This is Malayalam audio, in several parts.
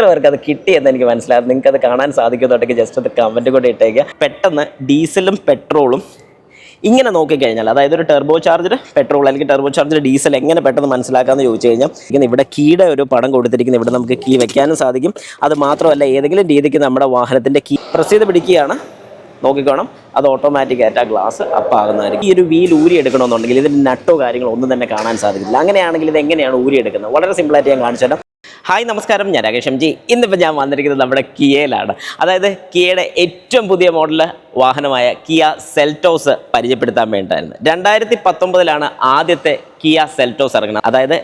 എത്ര പേർക്ക് അത് കിട്ടിയെന്ന് എനിക്ക് മനസ്സിലാകും. നിങ്ങൾക്ക് അത് കാണാൻ സാധിക്കുന്നുണ്ടെങ്കിൽ ജസ്റ്റ് അത് കമൻറ്റ് കൂടെ ഇട്ടേക്കുക. പെട്ടെന്ന് ഡീസലും പെട്രോളും ഇങ്ങനെ നോക്കിക്കഴിഞ്ഞാൽ, അതായത് ഒരു ടെർബോ ചാർജർ പെട്രോൾ അല്ലെങ്കിൽ ടെർബോ ചാർജർ ഡീസൽ എങ്ങനെ പെട്ടെന്ന് മനസ്സിലാക്കാമെന്ന് ചോദിച്ചു കഴിഞ്ഞാൽ, ഇങ്ങനെ ഇവിടെ കീയുടെ ഒരു പടം കൊടുത്തിരിക്കുന്നത്. ഇവിടെ നമുക്ക് കീ വെക്കാനും സാധിക്കും. അത് മാത്രമല്ല, ഏതെങ്കിലും രീതിക്ക് നമ്മുടെ വാഹനത്തിൻ്റെ കീ പ്രസ് ചെയ്ത് പിടിക്കുകയാണ്, നോക്കിക്കോണം, അത് ഓട്ടോമാറ്റിക്കായിട്ട് ആ ഗ്ലാസ് അപ്പാകുന്നതായിരിക്കും. ഈ ഒരു വീൽ ഊരി എടുക്കണമെന്നുണ്ടെങ്കിൽ ഇതിൻ്റെ നട്ടോ കാര്യങ്ങളോ ഒന്നും തന്നെ കാണാൻ സാധിക്കില്ല. അങ്ങനെയാണെങ്കിൽ ഇത് എങ്ങനെയാണ് ഊരി എടുക്കുന്നത്? വളരെ സിമ്പിളായിട്ട് ഞാൻ കാണിച്ചു തരാം. ഹായ്, നമസ്കാരം, ഞാൻ രാകേഷ് എം ജി. ഇന്നിപ്പോൾ ഞാൻ വന്നിരിക്കുന്നത് നമ്മുടെ കിയയിലാണ്. അതായത് കിയയുടെ ഏറ്റവും പുതിയ മോഡൽ വാഹനമായ കിയ സെൽറ്റോസ് പരിചയപ്പെടുത്താൻ വേണ്ടിയിട്ടായിരുന്നു. 2019 ആദ്യത്തെ കിയ സെൽറ്റോസ് ഇറങ്ങുന്നത്. അതായത്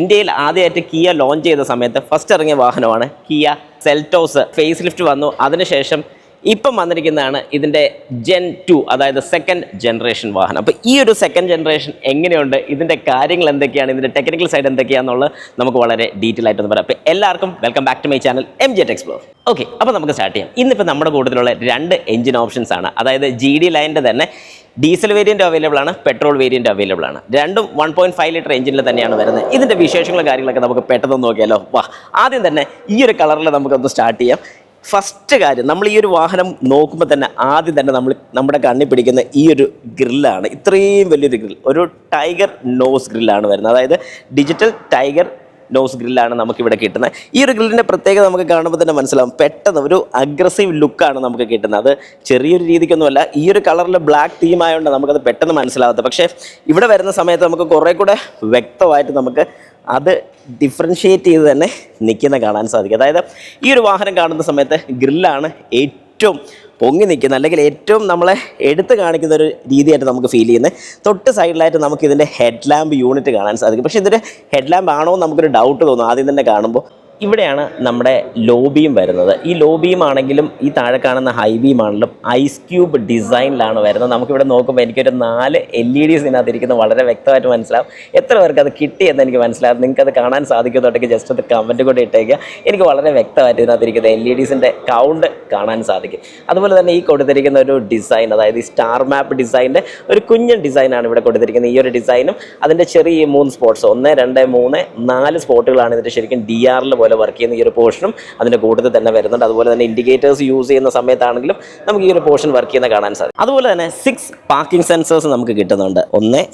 ഇന്ത്യയിൽ ആദ്യമായിട്ട് കിയ ലോഞ്ച് ചെയ്ത സമയത്ത് ഫസ്റ്റ് ഇറങ്ങിയ വാഹനമാണ് കിയ സെൽറ്റോസ്. ഫേസ് ലിഫ്റ്റ് വന്നു. അതിനുശേഷം ഇപ്പം വന്നിരിക്കുന്നതാണ് ഇതിൻ്റെ Gen 2, അതായത് സെക്കൻഡ് ജനറേഷൻ വാഹനം. അപ്പോൾ ഈ ഒരു സെക്കൻഡ് ജനറേഷൻ എങ്ങനെയുണ്ട്, ഇതിൻ്റെ കാര്യങ്ങൾ എന്തൊക്കെയാണ്, ഇതിൻ്റെ ടെക്നിക്കൽ സൈഡ് എന്തൊക്കെയാണെന്നുള്ളത് നമുക്ക് വളരെ ഡീറ്റെയിൽ ആയിട്ടൊന്ന് പറയാം. അപ്പോൾ എല്ലാവർക്കും welcome back to my channel MJ Explore. Okay, അപ്പോൾ നമുക്ക് സ്റ്റാർട്ട് ചെയ്യാം. ഇന്നിപ്പോൾ നമ്മുടെ കൂട്ടത്തിലുള്ള 2 എഞ്ചിൻ ഓപ്ഷൻസ് ആണ്. അതായത് GD ലൈനിൻ്റെ തന്നെ ഡീസൽ വേരിയൻറ്റ് അവൈലബിൾ ആണ്, പെട്രോൾ വേരിയൻറ്റ് അവൈലബിൾ ആണ്. രണ്ടും 1.5 ലിറ്റർ എഞ്ചിനിൽ തന്നെയാണ് വരുന്നത്. ഇതിൻ്റെ വിശേഷങ്ങളും കാര്യങ്ങളൊക്കെ നമുക്ക് പെട്ടെന്ന് നോക്കിയാലോ. ആദ്യം തന്നെ ഈ ഒരു കളറിൽ നമുക്കൊന്ന് സ്റ്റാർട്ട് ചെയ്യാം. ഫസ്റ്റ് കാര്യം, നമ്മൾ ഈ ഒരു വാഹനം നോക്കുമ്പോൾ തന്നെ ആദ്യം തന്നെ നമ്മുടെ കണ്ണിൽ പിടിക്കുന്ന ഈ ഒരു ഗ്രില്ലാണ്. ഇത്രയും വലിയൊരു ഗ്രിൽ, ഒരു ടൈഗർ നോസ് ഗ്രില്ലാണ് വരുന്നത്. അതായത് ഡിജിറ്റൽ ടൈഗർ നോസ് ഗ്രില്ലാണ് നമുക്കിവിടെ കിട്ടുന്നത്. ഈ ഒരു ഗ്രില്ലിൻ്റെ പ്രത്യേകത നമുക്ക് കാണുമ്പോൾ തന്നെ മനസ്സിലാവും. പെട്ടെന്ന് ഒരു അഗ്രസീവ് ലുക്കാണ് നമുക്ക് കിട്ടുന്നത്. അത് ചെറിയൊരു രീതിക്കൊന്നുമല്ല. ഈ ഒരു കളറിൽ ബ്ലാക്ക് തീം ആയതുകൊണ്ട് നമുക്കത് പെട്ടെന്ന് മനസ്സിലാവാത്തത്. പക്ഷേ ഇവിടെ വരുന്ന സമയത്ത് നമുക്ക് കുറേ കൂടെ വ്യക്തമായിട്ട് നമുക്ക് അത് ഡിഫറൻഷ്യേറ്റ് ചെയ്ത് തന്നെ നിൽക്കുന്ന കാണാൻ സാധിക്കും. അതായത് ഈ ഒരു വാഹനം കാണുന്ന സമയത്ത് ഗ്രില്ലാണ് ഏറ്റവും പൊങ്ങി നിൽക്കുന്നത്, അല്ലെങ്കിൽ ഏറ്റവും നമ്മളെ എടുത്ത് കാണിക്കുന്ന ഒരു രീതിയായിട്ട് നമുക്ക് ഫീൽ ചെയ്യുന്നത്. തൊട്ട് സൈഡിലായിട്ട് നമുക്ക് ഇതിൻ്റെ ഹെഡ് ലാമ്പ് യൂണിറ്റ് കാണാൻ സാധിക്കും. പക്ഷേ ഇതൊരു ഹെഡ് ലാമ്പ് ആണോ എന്ന് നമുക്കൊരു ഡൗട്ട് തോന്നും ആദ്യം തന്നെ കാണുമ്പോൾ. ഇവിടെയാണ് നമ്മുടെ ലോ ബീം വരുന്നത്. ഈ ലോ ബീം ആണെങ്കിലും ഈ താഴെ കാണുന്ന ഹൈ ബീം ആണെങ്കിലും ഐസ് ക്യൂബ് ഡിസൈനിലാണ് വരുന്നത്. നമുക്കിവിടെ നോക്കുമ്പോൾ എനിക്കൊരു 4 LEDs ഇതിനകത്തിരിക്കുന്നത് വളരെ വ്യക്തമായിട്ട് മനസ്സിലാവും. എത്ര പേർക്ക് അത് കിട്ടിയെന്ന് എനിക്ക് മനസ്സിലാവും. നിങ്ങൾക്കത് കാണാൻ സാധിക്കുന്നുണ്ടെങ്കിൽ ജസ്റ്റ് അത് കമൻറ്റ് കൂടെ ഇട്ടേക്കുക. എനിക്ക് വളരെ വ്യക്തമായിട്ട് ഇതിനകത്തിരിക്കുന്ന LEDസിൻ്റെ കൗണ്ട് കാണാൻ സാധിക്കും. അതുപോലെ തന്നെ ഈ കൊടുത്തിരിക്കുന്ന ഒരു ഡിസൈൻ, അതായത് ഈ സ്റ്റാർ മാപ്പ് ഡിസൈനിൻ്റെ ഒരു കുഞ്ഞൻ ഡിസൈനാണ് ഇവിടെ കൊടുത്തിരിക്കുന്നത്. ഈ ഒരു ഡിസൈനും അതിൻ്റെ ചെറിയ 3 സ്പോട്ട്സ്, 1, 2, 3, 4 സ്പോട്ടുകളാണ് ഇതിൻ്റെ ശരിക്കും DR പോലെ വർക്ക് ചെയ്യുന്ന ഈ ഒരു പോർഷനും അതിൻ്റെ കൂട്ടത്തിൽ തന്നെ വരുന്നുണ്ട്. അതുപോലെ തന്നെ ഇൻഡിക്കേറ്റേഴ്സ് യൂസ് ചെയ്യുന്ന സമയത്താണെങ്കിലും നമുക്ക് ഈ ഒരു പോർഷൻ വർക്ക് ചെയ്യുന്ന കാണാൻ സാധിക്കും. അതുപോലെ തന്നെ 6 പാർക്കിംഗ് സെൻസേഴ്സ് നമുക്ക് കിട്ടുന്നുണ്ട്. 1,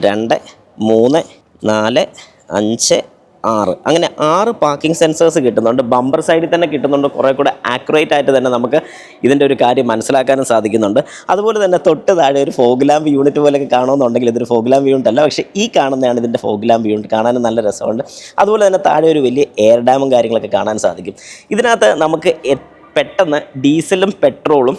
2, 3, 4, 5, 6 അങ്ങനെ 6 പാർക്കിംഗ് സെൻസേഴ്സ് കിട്ടുന്നുണ്ട്. ബമ്പർ സൈഡിൽ തന്നെ കിട്ടുന്നുണ്ട്. കുറേ കൂടെ ആക്യുറേറ്റ് ആയിട്ട് തന്നെ നമുക്ക് ഇതിൻ്റെ ഒരു കാര്യം മനസ്സിലാക്കാനും സാധിക്കുന്നുണ്ട്. അതുപോലെ തന്നെ തൊട്ട് താഴെ ഒരു ഫോഗ് ലാമ്പ് യൂണിറ്റ് പോലെയൊക്കെ കാണുമെന്നുണ്ടെങ്കിൽ ഇതൊരു ഫോഗ് ലാമ്പ് യൂണിറ്റ് അല്ല, പക്ഷേ ഈ കാണുന്നതാണ് ഇതിൻ്റെ ഫോഗ് ലാമ്പ് യൂണിറ്റ്. കാണാനും നല്ല രസമുണ്ട്. അതുപോലെ തന്നെ താഴെ ഒരു വലിയ എയർ ഡാമും കാര്യങ്ങളൊക്കെ കാണാൻ സാധിക്കും. ഇതിനകത്ത് നമുക്ക് പെട്ടെന്ന് ഡീസലും പെട്രോളും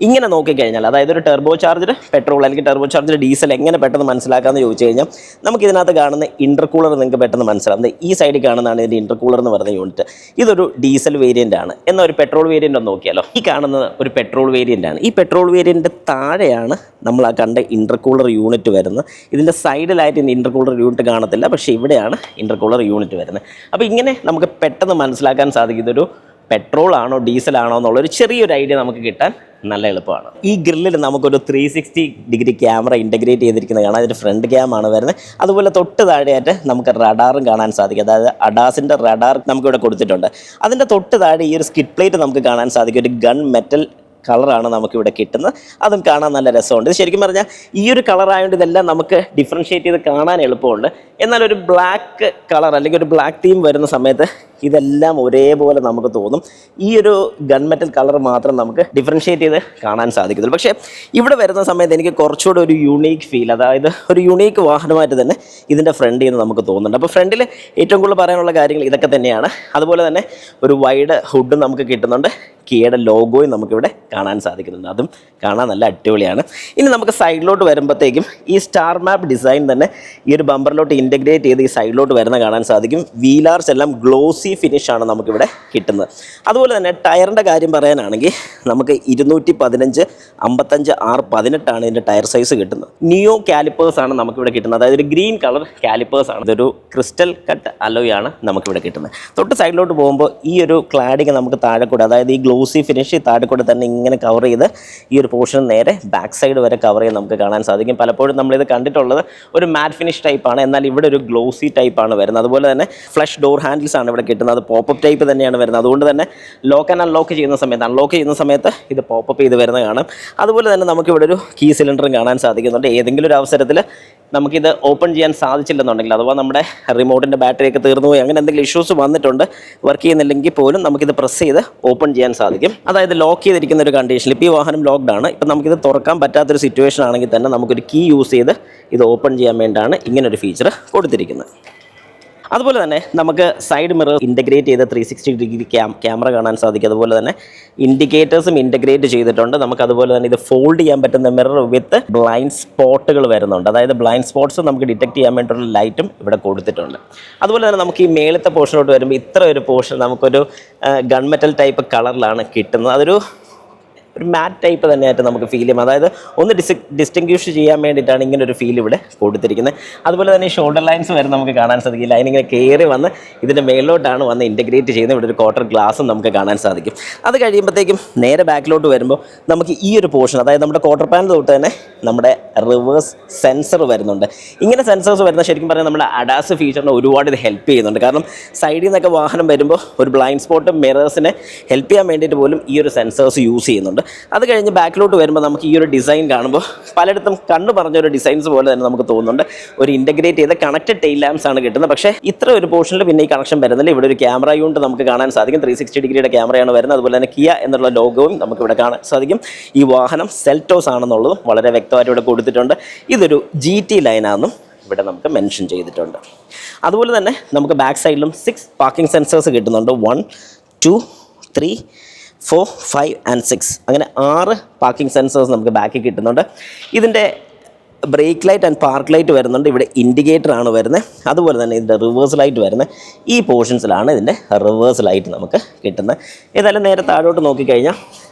ഇങ്ങനെ നോക്കിക്കഴിഞ്ഞാൽ, അതായത് ഒരു ടെർബോ ചാർജർ പെട്രോൾ അല്ലെങ്കിൽ ടെർബോ ചാർജർ ഡീസൽ എങ്ങനെ പെട്ടെന്ന് മനസ്സിലാക്കാമെന്ന് ചോദിച്ചു കഴിഞ്ഞാൽ, നമുക്ക് ഇതിനകത്ത് കാണുന്ന ഇൻ്റർകൂളർ നിങ്ങൾക്ക് പെട്ടെന്ന് മനസ്സിലാവും. ഈ സൈഡിൽ കാണുന്നതാണ് ഇതിൻ്റെ ഇൻ്റർകൂളർ എന്ന് പറയുന്ന യൂണിറ്റ്. ഇതൊരു ഡീസൽ വേരിയൻ്റ് ആണ്. എന്നാൽ ഒരു പെട്രോൾ വേരിയൻ്റ് ഒന്ന് നോക്കിയാലോ. ഈ കാണുന്നത് ഒരു പെട്രോൾ വേരിയൻ്റ് ആണ്. ഈ പെട്രോൾ വേരിയൻ്റ് താഴെയാണ് നമ്മൾ ആ കണ്ട ഇൻ്റർകൂളർ യൂണിറ്റ് വരുന്നത്. ഇതിൻ്റെ സൈഡിലായിട്ട് ഇൻ്റർകൂളർ യൂണിറ്റ് കാണത്തില്ല, പക്ഷേ ഇവിടെയാണ് ഇൻ്റർകൂളർ യൂണിറ്റ് വരുന്നത്. അപ്പോൾ ഇങ്ങനെ നമുക്ക് പെട്ടെന്ന് മനസ്സിലാക്കാൻ സാധിക്കുന്നൊരു പെട്രോൾ ആണോ ഡീസൽ ആണോ എന്നുള്ളൊരു ചെറിയൊരു ഐഡിയ നമുക്ക് കിട്ടാൻ നല്ല എളുപ്പമാണ്. ഈ ഗ്രില്ലിൽ നമുക്കൊരു 360 ഡിഗ്രി ക്യാമറ ഇൻ്റഗ്രേറ്റ് ചെയ്തിരിക്കുന്നത് കാണാം. അതിൻ്റെ ഫ്രണ്ട് ക്യാമാണ് വരുന്നത്. അതുപോലെ തൊട്ട് താഴെയായിട്ട് നമുക്ക് റഡാറും കാണാൻ സാധിക്കും. അതായത് അഡാസിൻ്റെ റഡാർ നമുക്കിവിടെ കൊടുത്തിട്ടുണ്ട്. അതിൻ്റെ തൊട്ട് താഴെ ഈ ഒരു സ്കിഡ് പ്ലേറ്റ് നമുക്ക് കാണാൻ സാധിക്കും. ഒരു ഗൺ മെറ്റൽ കളറാണ് നമുക്കിവിടെ കിട്ടുന്നത്. അതും കാണാൻ നല്ല രസമുണ്ട്. ഇത് ശരിക്കും പറഞ്ഞാൽ ഈ ഒരു കളറായതുകൊണ്ട് ഇതെല്ലാം നമുക്ക് ഡിഫറൻഷ്യേറ്റ് ചെയ്ത് കാണാൻ എളുപ്പമുണ്ട്. എന്നാൽ ഒരു ബ്ലാക്ക് കളർ അല്ലെങ്കിൽ ഒരു ബ്ലാക്ക് തീം വരുന്ന സമയത്ത് ഇതെല്ലാം ഒരേപോലെ നമുക്ക് തോന്നും. ഈ ഒരു ഗൺമെറ്റൽ കളർ മാത്രം നമുക്ക് ഡിഫറൻഷ്യേറ്റ് ചെയ്ത് കാണാൻ സാധിക്കുന്നുള്ളൂ. പക്ഷേ ഇവിടെ വരുന്ന സമയത്ത് എനിക്ക് കുറച്ചുകൂടെ ഒരു യുണീക്ക് ഫീൽ, അതായത് ഒരു യുണീക്ക് വാഹനമായിട്ട് തന്നെ ഇതിൻ്റെ ഫ്രണ്ടിൽ നിന്ന് നമുക്ക് തോന്നുന്നുണ്ട്. അപ്പോൾ ഫ്രണ്ടിൽ ഏറ്റവും കൂടുതൽ പറയാനുള്ള കാര്യങ്ങൾ ഇതൊക്കെ തന്നെയാണ്. അതുപോലെ തന്നെ ഒരു വൈഡ് ഹുഡും നമുക്ക് കിട്ടുന്നുണ്ട്. കിയയുടെ ലോഗോയും നമുക്കിവിടെ കാണാൻ സാധിക്കുന്നുണ്ട്. അതും കാണാൻ നല്ല അടിപൊളിയാണ്. ഇനി നമുക്ക് സൈഡിലോട്ട് വരുമ്പോഴത്തേക്കും ഈ സ്റ്റാർ മാപ്പ് ഡിസൈൻ തന്നെ ഈ ഒരു ബമ്പറിലോട്ട് ഇൻ്റഗ്രേറ്റ് ചെയ്ത് ഈ സൈഡിലോട്ട് വരുന്ന കാണാൻ സാധിക്കും. വീലാർസ് എല്ലാം ഗ്ലോസി ഫിനിഷാണ് നമുക്കിവിടെ കിട്ടുന്നത്. അതുപോലെ തന്നെ ടയറിൻ്റെ കാര്യം പറയാനാണെങ്കിൽ നമുക്ക് 215, 55, 6, 18 ഇതിൻ്റെ ടയർ സൈസ് കിട്ടുന്നത്. നിയോ കാലിപ്പേഴ്സ് ആണ് നമുക്കിവിടെ കിട്ടുന്നത്. അതായത് ഒരു ഗ്രീൻ കളർ കാലിപ്പേഴ്സ് ആണ്. ഇതൊരു ക്രിസ്റ്റൽ കട്ട് അലോയാണ് നമുക്കിവിടെ കിട്ടുന്നത്. തൊട്ട് സൈഡിലോട്ട് പോകുമ്പോൾ ഈ ഒരു ക്ലാഡിങ് നമുക്ക് താഴെ കൂടെ, അതായത് ഈ ഗ്ലോസി ഫിനിഷ് താഴെ കൂടെ തന്നെ ഇങ്ങനെ കവർ ചെയ്ത് ഈ ഒരു പോർഷൻ നേരെ ബാക്ക് സൈഡ് വരെ കവർ ചെയ്ത് നമുക്ക് കാണാൻ സാധിക്കും. പലപ്പോഴും നമ്മളിത് കണ്ടിട്ടുള്ളത് ഒരു മാറ്റ് ഫിനിഷ് ടൈപ്പാണ്, എന്നാൽ ഇവിടെ ഒരു ഗ്ലോസി ടൈപ്പാണ് വരുന്നത്. അതുപോലെ തന്നെ ഫ്ലഷ് ഡോർ ഹാൻഡിൽസ് ആണ് ഇവിടെ കിട്ടുന്നത്. അത് പോപ്പപ്പ് ടൈപ്പ് തന്നെയാണ് വരുന്നത്. അതുകൊണ്ട് തന്നെ ലോക്ക് ആൻഡ് അൺലോക്ക് ചെയ്യുന്ന സമയത്ത് ഇത് പോപ്പപ്പ് ചെയ്ത് വരുന്നത് കാണാം. അതുപോലെ തന്നെ നമുക്കിവിടെ ഒരു കീ സിലിണ്ടറും കാണാൻ സാധിക്കുന്നുണ്ട്. ഏതെങ്കിലും ഒരു അവസരത്തിൽ നമുക്കിത് ഓപ്പൺ ചെയ്യാൻ സാധിച്ചില്ലെന്നുണ്ടെങ്കിൽ, അഥവാ നമ്മുടെ റിമോട്ടിൻ്റെ ബാറ്ററിയൊക്കെ തീർന്നു പോയി അങ്ങനെ എന്തെങ്കിലും ഇഷ്യൂസ് വന്നിട്ടുണ്ട്, വർക്ക് ചെയ്യുന്നില്ലെങ്കിൽ പോലും നമുക്കിത് പ്രസ് ചെയ്ത് ഓപ്പൺ ചെയ്യാൻ സാധിക്കും. അതായത് ലോക്ക് ചെയ്തിരിക്കുന്ന ഒരു കണ്ടീഷനിൽ ഇപ്പോൾ ഈ വാഹനം ലോക്ക്ഡ് ആണ്, ഇപ്പം നമുക്കിത് തുറക്കാൻ പറ്റാത്തൊരു സിറ്റുവേഷൻ ആണെങ്കിൽ തന്നെ നമുക്കൊരു കീ യൂസ് ചെയ്ത് ഇത് ഓപ്പൺ ചെയ്യാൻ വേണ്ടിയാണ് ഇങ്ങനൊരു ഫീച്ചർ കൊടുത്തിരിക്കുന്നത്. അതുപോലെ തന്നെ നമുക്ക് സൈഡ് മിറർ ഇൻ്റഗ്രേറ്റ് ചെയ്ത് 360 ഡിഗ്രി ക്യാമറ കാണാൻ സാധിക്കും. അതുപോലെ തന്നെ ഇൻഡിക്കേറ്റേഴ്സും ഇൻ്റഗ്രേറ്റ് ചെയ്തിട്ടുണ്ട്. നമുക്കതുപോലെ തന്നെ ഇത് ഫോൾഡ് ചെയ്യാൻ പറ്റുന്ന മിറർ വിത്ത് ബ്ലൈൻഡ് സ്പോട്ടുകൾ വരുന്നുണ്ട്. അതായത് ബ്ലൈൻഡ് സ്പോട്ട്സ് നമുക്ക് ഡിറ്റക്ട് ചെയ്യാൻ വേണ്ടിയിട്ടുള്ള ലൈറ്റും ഇവിടെ കൊടുത്തിട്ടുണ്ട്. അതുപോലെ തന്നെ നമുക്ക് ഈ മേളത്തെ പോർഷനോട്ട് വരുമ്പോൾ ഇത്ര ഒരു പോർഷൻ നമുക്കൊരു ഗൺമെറ്റൽ ടൈപ്പ് കളറിലാണ് കിട്ടുന്നത്. അതൊരു മാറ്റ് ടൈപ്പ് തന്നെയായിട്ട് നമുക്ക് ഫീൽ ചെയ്യും. അതായത് ഒന്ന് ഡിസ്റ്റിങ്ക്വിഷ് ചെയ്യാൻ വേണ്ടിയിട്ടാണ് ഇങ്ങനെ ഒരു ഫീൽ ഇവിടെ കൊടുത്തിരിക്കുന്നത്. അതുപോലെ തന്നെ ഈ ഷോൾഡർ ലൈൻസ് വരെ നമുക്ക് കാണാൻ സാധിക്കും. ലൈനിങ്ങനെ കയറി വന്ന് ഇതിൻ്റെ മേളിലോട്ടാണ് വന്ന് ഇൻറ്റഗ്രേറ്റ് ചെയ്യുന്നത്. ഇവിടെ ഒരു ക്വാർട്ടർ ഗ്ലാസും നമുക്ക് കാണാൻ സാധിക്കും. അത് കഴിയുമ്പോഴത്തേക്കും നേരെ ബാക്കിലോട്ട് വരുമ്പോൾ നമുക്ക് ഈ ഒരു പോർഷൻ, അതായത് നമ്മുടെ ക്വാർട്ടർ പാനൽ തൊട്ട് തന്നെ നമ്മുടെ റിവേഴ്സ് സെൻസർ വരുന്നുണ്ട്. ഇങ്ങനെ സെൻസേഴ്സ് വരുന്ന ശരിക്കും പറഞ്ഞാൽ നമ്മുടെ അഡാസ് ഫീച്ചറിനെ ഒരുപാട് ഇത് ഹെൽപ്പ് ചെയ്യുന്നുണ്ട്. കാരണം സൈഡിൽ നിന്നൊക്കെ വാഹനം വരുമ്പോൾ ഒരു ബ്ലൈൻഡ് സ്പോട്ട് മിറേഴ്സിനെ ഹെൽപ്പ് ചെയ്യാൻ വേണ്ടിയിട്ട് പോലും ഈ ഒരു സെൻസേഴ്സ് യൂസ് ചെയ്യുന്നുണ്ട്. അത് കഴിഞ്ഞ് ബാക്കിലോട്ട് വരുമ്പോൾ നമുക്ക് ഈ ഒരു ഡിസൈൻ കാണുമ്പോൾ പലയിടത്തും കണ്ണു പറഞ്ഞൊരു ഡിസൈൻസ് പോലെ തന്നെ നമുക്ക് തോന്നുന്നുണ്ട്. ഒരു ഇൻ്റഗ്രേറ്റ് ചെയ്ത കണക്റ്റഡ് ടെയിൽ ലാംപ്സ് ആണ് കിട്ടുന്നത്. പക്ഷേ ഇത്ര ഒരു പോർഷനിൽ പിന്നെ ഈ കണക്ഷൻ വരുന്നില്ല. ഇവിടെ ഒരു ക്യാമറ യൂണിറ്റ് നമുക്ക് കാണാൻ സാധിക്കും. 360 ഡിഗ്രിയുടെ ക്യാമറയാണ് വരുന്നത്. അതുപോലെ തന്നെ കിയ എന്നുള്ള ലോഗോയും നമുക്കിവിടെ കാണാൻ സാധിക്കും. ഈ വാഹനം സെൽറ്റോസ് ആണെന്നുള്ളതും വളരെ വ്യക്തമായിട്ട് ഇവിടെ കൊടുത്തിട്ടുണ്ട്. ഇതൊരു GT ലൈനാണെന്നും ഇവിടെ നമുക്ക് മെൻഷൻ ചെയ്തിട്ടുണ്ട്. അതുപോലെ തന്നെ നമുക്ക് ബാക്ക് സൈഡിലും 6 പാർക്കിംഗ് സെൻസേഴ്സ് കിട്ടുന്നുണ്ട്. 1, 2, 3, 4, 5 and 6 അങ്ങനെ 6 പാർക്കിംഗ് സെൻസേഴ്സ് നമുക്ക് ബാക്കിൽ കിട്ടുന്നുണ്ട്. ഇതിൻ്റെ brake light and park light വരുന്നുണ്ട്. ഇവിടെ ഇൻഡിക്കേറ്റർ ആണ് വരുന്നത്. അതുപോലെ തന്നെ ഇതിൻ്റെ റിവേഴ്സ് ലൈറ്റ് വരുന്നത് ഈ പോർഷൻസിലാണ് ഇതിൻ്റെ റിവേഴ്സ് ലൈറ്റ് നമുക്ക് കിട്ടുന്നത്. ഏതായാലും നേരെ താഴോട്ട് നോക്കിക്കഴിഞ്ഞാൽ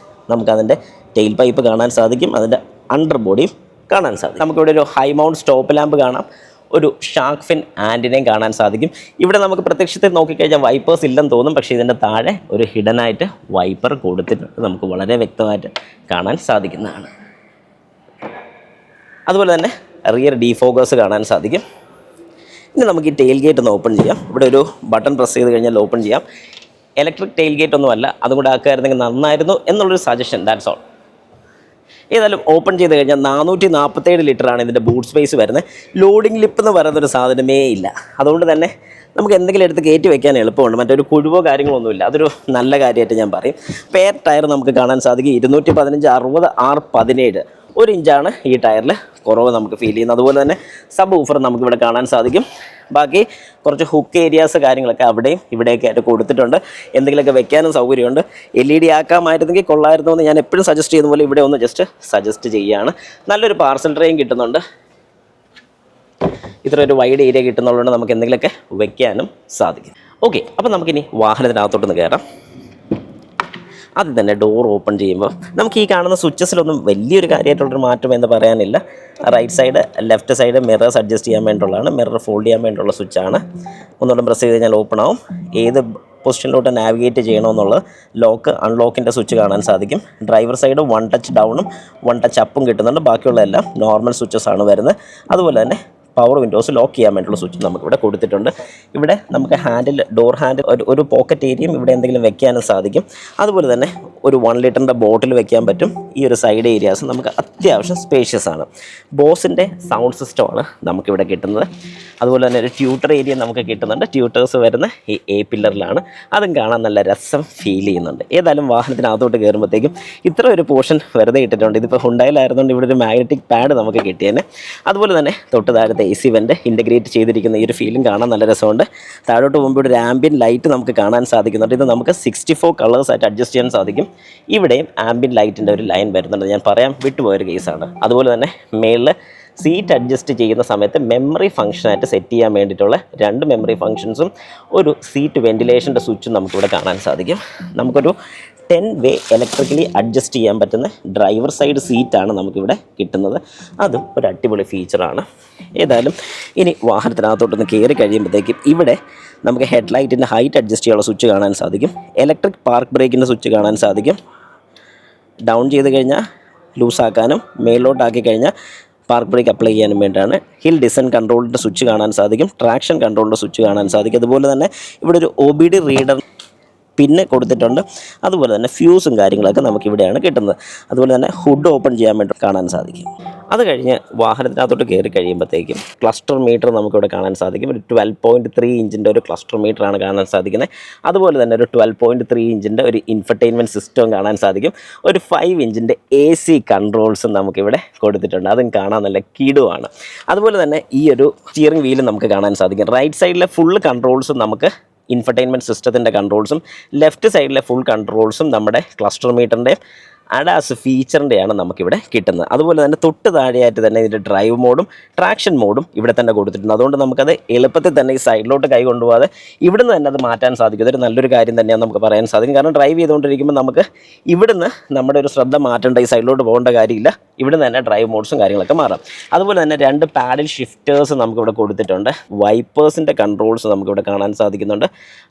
നമുക്കതിൻ്റെ ടെയിൽ പൈപ്പ് കാണാൻ സാധിക്കും. അതിൻ്റെ അണ്ടർ ബോഡിയും കാണാൻ സാധിക്കും. നമുക്കിവിടെ ഒരു ഹൈ മൗണ്ട് സ്റ്റോപ്പ് ലാമ്പ് കാണാം. ഒരു ഷാർക്ക് ഫിൻ ആൻറ്റിനയും കാണാൻ സാധിക്കും. ഇവിടെ നമുക്ക് പ്രത്യക്ഷത്തിൽ നോക്കിക്കഴിഞ്ഞാൽ വൈപ്പേഴ്സ് ഇല്ലെന്ന് തോന്നും. പക്ഷേ ഇതിൻ്റെ താഴെ ഒരു ഹിഡനായിട്ട് വൈപ്പർ കൊടുത്തിട്ടുണ്ട്. നമുക്ക് വളരെ വ്യക്തമായിട്ട് കാണാൻ സാധിക്കുന്നതാണ്. അതുപോലെ തന്നെ റിയർ ഡീഫോഗേഴ്സ് കാണാൻ സാധിക്കും. ഇനി നമുക്ക് ഈ ടെയിൽ ഗേറ്റ് ഒന്ന് ഓപ്പൺ ചെയ്യാം. ഇവിടെ ഒരു ബട്ടൺ പ്രസ് ചെയ്ത് കഴിഞ്ഞാൽ ഓപ്പൺ ചെയ്യാം. ഇലക്ട്രിക് ടെയിൽ ഗേറ്റ് ഒന്നുമല്ല, അതും കൂടെ ആക്കുകയായിരുന്നെങ്കിൽ നന്നായിരുന്നു എന്നുള്ളൊരു സജഷൻ. That's all. ഏതായാലും ഓപ്പൺ ചെയ്ത് കഴിഞ്ഞാൽ 447 ലിറ്ററാണ് ഇതിൻ്റെ ബൂട്ട് സ്പേസ് വരുന്നത്. ലോഡിംഗ് ലിപ്പ് എന്ന് പറയുന്നൊരു സാധനമേ ഇല്ല. അതുകൊണ്ട് തന്നെ നമുക്ക് എന്തെങ്കിലും എടുത്ത് കയറ്റി വെക്കാൻ എളുപ്പമുണ്ട്. മറ്റൊരു കുഴുവോ കാര്യങ്ങളൊന്നുമില്ല. അതൊരു നല്ല കാര്യമായിട്ട് ഞാൻ പറയും. പെയർ ടയർ നമുക്ക് കാണാൻ സാധിക്കും. 215 60 R17 1 ഇഞ്ചാണ് ഈ ടയറിൽ കുറവ് നമുക്ക് ഫീൽ ചെയ്യുന്നത്. അതുപോലെ തന്നെ സബ് ഊഫർ നമുക്കിവിടെ കാണാൻ സാധിക്കും. ബാക്കി കുറച്ച് ഏരിയാസ് കാര്യങ്ങളൊക്കെ അവിടെയും ഇവിടെയൊക്കെ ആയിട്ട് കൊടുത്തിട്ടുണ്ട്. എന്തെങ്കിലുമൊക്കെ വെക്കാനും സൗകര്യമുണ്ട്. LED ആക്കാമായിരുന്നെങ്കിൽ കൊള്ളായിരുന്നു എന്ന് ഞാൻ എപ്പോഴും സജസ്റ്റ് ചെയ്യുന്ന പോലെ ഇവിടെ ഒന്ന് ജസ്റ്റ് സജസ്റ്റ് ചെയ്യുകയാണ്. നല്ലൊരു പാർസൽ ട്രെയിൻ കിട്ടുന്നുണ്ട്. ഇത്ര ഒരു വൈഡ് ഏരിയ കിട്ടുന്നതുകൊണ്ട് നമുക്ക് എന്തെങ്കിലുമൊക്കെ വെക്കാനും സാധിക്കും. ഓക്കെ, അപ്പോൾ നമുക്കിനി വാഹനത്തിനകത്തോട്ടൊന്ന് കയറാം. ആദ്യം തന്നെ ഡോർ ഓപ്പൺ ചെയ്യുമ്പോൾ നമുക്ക് ഈ കാണുന്ന സ്വിച്ചസിലൊന്നും വലിയൊരു കാര്യമായിട്ടുള്ളൊരു മാറ്റം എന്ന് പറയാനില്ല. Right side, left side mirrors adjust ചെയ്യാൻ വേണ്ടിയുള്ളതാണ്. മിറർ ഫോൾഡ് ചെയ്യാൻ വേണ്ടിയുള്ള സ്വിച്ചാണ്. ഒന്നുകൂടെ പ്രസ് ചെയ്ത് കഴിഞ്ഞാൽ ഓപ്പൺ ആവും. ഏത് പൊസിഷനിലോട്ട് നാവിഗേറ്റ് ചെയ്യണമെന്നുള്ളത് ലോക്ക് അൺലോക്കിൻ്റെ സ്വിച്ച് കാണാൻ സാധിക്കും. ഡ്രൈവർ സൈഡ് 1 ടച്ച് ഡൗണും 1 ടച്ച് അപ്പും കിട്ടുന്നുണ്ട്. ബാക്കിയുള്ള എല്ലാം നോർമൽ സ്വിച്ചസ് ആണ് വരുന്നത്. അതുപോലെ തന്നെ പവർ വിൻഡോസ് ലോക്ക് ചെയ്യാൻ വേണ്ടിയുള്ള സ്വിച്ച് നമുക്കിവിടെ കൊടുത്തിട്ടുണ്ട്. ഇവിടെ നമുക്ക് ഡോർ ഹാൻഡിൽ ഒരു പോക്കറ്റ് ഏരിയയും ഇവിടെ എന്തെങ്കിലും വെക്കാനും സാധിക്കും. അതുപോലെ തന്നെ ഒരു 1 ലിറ്ററിൻ്റെ ബോട്ടിൽ വെക്കാൻ പറ്റും. ഈ ഒരു സൈഡ് ഏരിയാസ് നമുക്ക് അത്യാവശ്യം സ്പേഷ്യസ് ആണ്. ബോസിൻ്റെ സൗണ്ട് സിസ്റ്റമാണ് നമുക്കിവിടെ കിട്ടുന്നത്. അതുപോലെ തന്നെ ഒരു ട്യൂട്ടർ ഏരിയ നമുക്ക് കിട്ടുന്നുണ്ട്. ട്യൂട്ടേഴ്സ് വരുന്ന ഈ A പില്ലറിലാണ്. അതും കാണാൻ നല്ല രസം ഫീൽ ചെയ്യുന്നുണ്ട്. ഏതായാലും വാഹനത്തിനകത്തോട്ട് കയറുമ്പോഴത്തേക്കും ഇത്ര ഒരു പോർഷൻ വെറുതെ ഇട്ടിട്ടുണ്ട്. ഇതിപ്പോൾ ഹുണ്ടായിലായിരുന്നുകൊണ്ട് ഇവിടെ ഒരു മാഗ്നറ്റിക് പാഡ് നമുക്ക് കിട്ടിയേനെ. അതുപോലെ തന്നെ തൊട്ട് താഴത്തെ AC വെൻ്റ് ഇൻ്റഗ്രേറ്റ് ചെയ്തിരിക്കുന്ന ഈ ഒരു ഫീലും കാണാൻ നല്ല രസമുണ്ട്. താഴോട്ട് പോകുമ്പോൾ ഒരു ആംബിയൻ ലൈറ്റ് നമുക്ക് കാണാൻ സാധിക്കുന്നുണ്ട്. ഇത് നമുക്ക് 64 കളേഴ്സായിട്ട് അഡ്ജസ്റ്റ് ചെയ്യാൻ സാധിക്കും. ഇവിടെയും ആംബിയൻ ലൈറ്റിൻ്റെ ഒരു ലൈൻ വരുന്നുണ്ട്. ഞാൻ പറയാൻ വിട്ടുപോയൊരു കേസാണ്. അതുപോലെ തന്നെ മേളിൽ സീറ്റ് അഡ്ജസ്റ്റ് ചെയ്യുന്ന സമയത്ത് മെമ്മറി ഫംഗ്ഷനായിട്ട് സെറ്റ് ചെയ്യാൻ വേണ്ടിയിട്ടുള്ള 2 മെമ്മറി ഫംഗ്ഷൻസും ഒരു സീറ്റ് വെൻറ്റിലേഷൻ്റെ സ്വിച്ചും നമുക്കിവിടെ കാണാൻ സാധിക്കും. നമുക്കൊരു 10 വേ ഇലക്ട്രിക്കലി അഡ്ജസ്റ്റ് ചെയ്യാൻ പറ്റുന്ന ഡ്രൈവർ സൈഡ് സീറ്റാണ് നമുക്കിവിടെ കിട്ടുന്നത്. അതും ഒരു അടിപൊളി ഫീച്ചറാണ്. ഏതായാലും ഇനി വാഹനത്തിനകത്തോട്ടൊന്ന് കയറി കഴിയുമ്പോഴത്തേക്കും ഇവിടെ നമുക്ക് ഹെഡ്ലൈറ്റിൻ്റെ ഹൈറ്റ് അഡ്ജസ്റ്റ് ചെയ്യാനുള്ള സ്വിച്ച് കാണാൻ സാധിക്കും. ഇലക്ട്രിക് പാർക്ക് ബ്രേക്കിൻ്റെ സ്വിച്ച് കാണാൻ സാധിക്കും. ഡൗൺ ചെയ്ത് കഴിഞ്ഞാൽ ലൂസാക്കാനും മേളിലോട്ടാക്കി കഴിഞ്ഞാൽ പാർക്ക് ബ്രേക്ക് അപ്ലൈ ചെയ്യാനും വേണ്ടിയാണ്. ഹിൽ ഡിസൈൻ കൺട്രോളിൻ്റെ സ്വിച്ച് കാണാൻ സാധിക്കും, ട്രാക്ഷൻ കൺട്രോളിൻ്റെ സ്വിച്ച് കാണാൻ സാധിക്കും. അതുപോലെ തന്നെ ഇവിടെ ഒരു OBD റീഡർ പിന്നെ കൊടുത്തിട്ടുണ്ട്. അതുപോലെ തന്നെ ഫ്യൂസും കാര്യങ്ങളൊക്കെ നമുക്കിവിടെയാണ് കിട്ടുന്നത്. അതുപോലെ തന്നെ ഹുഡ് ഓപ്പൺ ചെയ്യാൻ വേണ്ടി കാണാൻ സാധിക്കും. അത് കഴിഞ്ഞ് വാഹനത്തിനകത്തോട്ട് കയറി കഴിയുമ്പോഴത്തേക്കും ക്ലസ്റ്റർ മീറ്റർ നമുക്കിവിടെ കാണാൻ സാധിക്കും. ഒരു 12.3 ഇഞ്ചിൻ്റെ ഒരു ക്ലസ്റ്റർ മീറ്ററാണ് കാണാൻ സാധിക്കുന്നത്. അതുപോലെ തന്നെ ഒരു 12.3 ഇഞ്ചിൻ്റെ ഒരു ഇൻഫർടൈൻമെൻറ്റ് സിസ്റ്റവും കാണാൻ സാധിക്കും. ഒരു 5 ഇഞ്ചിൻ്റെ AC കൺട്രോൾസും നമുക്കിവിടെ കൊടുത്തിട്ടുണ്ട്. അതും കാണാൻ നല്ല കിടുവാണ്. അതുപോലെ തന്നെ ഈ ഒരു സ്റ്റിയറിംഗ് വീലും നമുക്ക് കാണാൻ സാധിക്കും. റൈറ്റ് സൈഡിലെ ഫുൾ കൺട്രോൾസും നമുക്ക് ഇൻഫർടൈൻമെൻറ്റ് സിസ്റ്റത്തിൻ്റെ കൺട്രോൾസും, ലെഫ്റ്റ് സൈഡിലെ ഫുൾ കൺട്രോൾസും നമ്മുടെ ക്ലസ്റ്റർ മീറ്ററിൻ്റെ ADAS ഫീച്ചറിൻ്റെയാണ് നമുക്കിവിടെ കിട്ടുന്നത്. അതുപോലെ തന്നെ തൊട്ട് താഴെയായിട്ട് തന്നെ ഇതിൻ്റെ ഡ്രൈവ് മോഡും ട്രാക്ഷൻ മോഡും ഇവിടെ തന്നെ കൊടുത്തിട്ടുണ്ട്. അതുകൊണ്ട് നമുക്കത് എളുപ്പത്തിൽ തന്നെ ഈ സൈഡിലോട്ട് കൈ കൊണ്ടുപോകാതെ ഇവിടുന്ന് തന്നെ അത് മാറ്റാൻ സാധിക്കും. ഇതൊരു നല്ലൊരു കാര്യം തന്നെയാണ് നമുക്ക് പറയാൻ സാധിക്കും. കാരണം ഡ്രൈവ് ചെയ്തുകൊണ്ടിരിക്കുമ്പോൾ നമുക്ക് ഇവിടുന്ന് നമ്മുടെ ഒരു ശ്രദ്ധ മാറ്റേണ്ട, ഈ സൈഡിലോട്ട് പോകേണ്ട കാര്യമില്ല. ഇവിടുന്ന് തന്നെ ഡ്രൈവ് മോഡ്സും കാര്യങ്ങളൊക്കെ മാറാം. അതുപോലെ തന്നെ 2 പാഡിൽ ഷിഫ്റ്റേഴ്സ് നമുക്കിവിടെ കൊടുത്തിട്ടുണ്ട്. വൈപ്പേഴ്സിൻ്റെ കൺട്രോൾസ് നമുക്കിവിടെ കാണാൻ സാധിക്കുന്നുണ്ട്.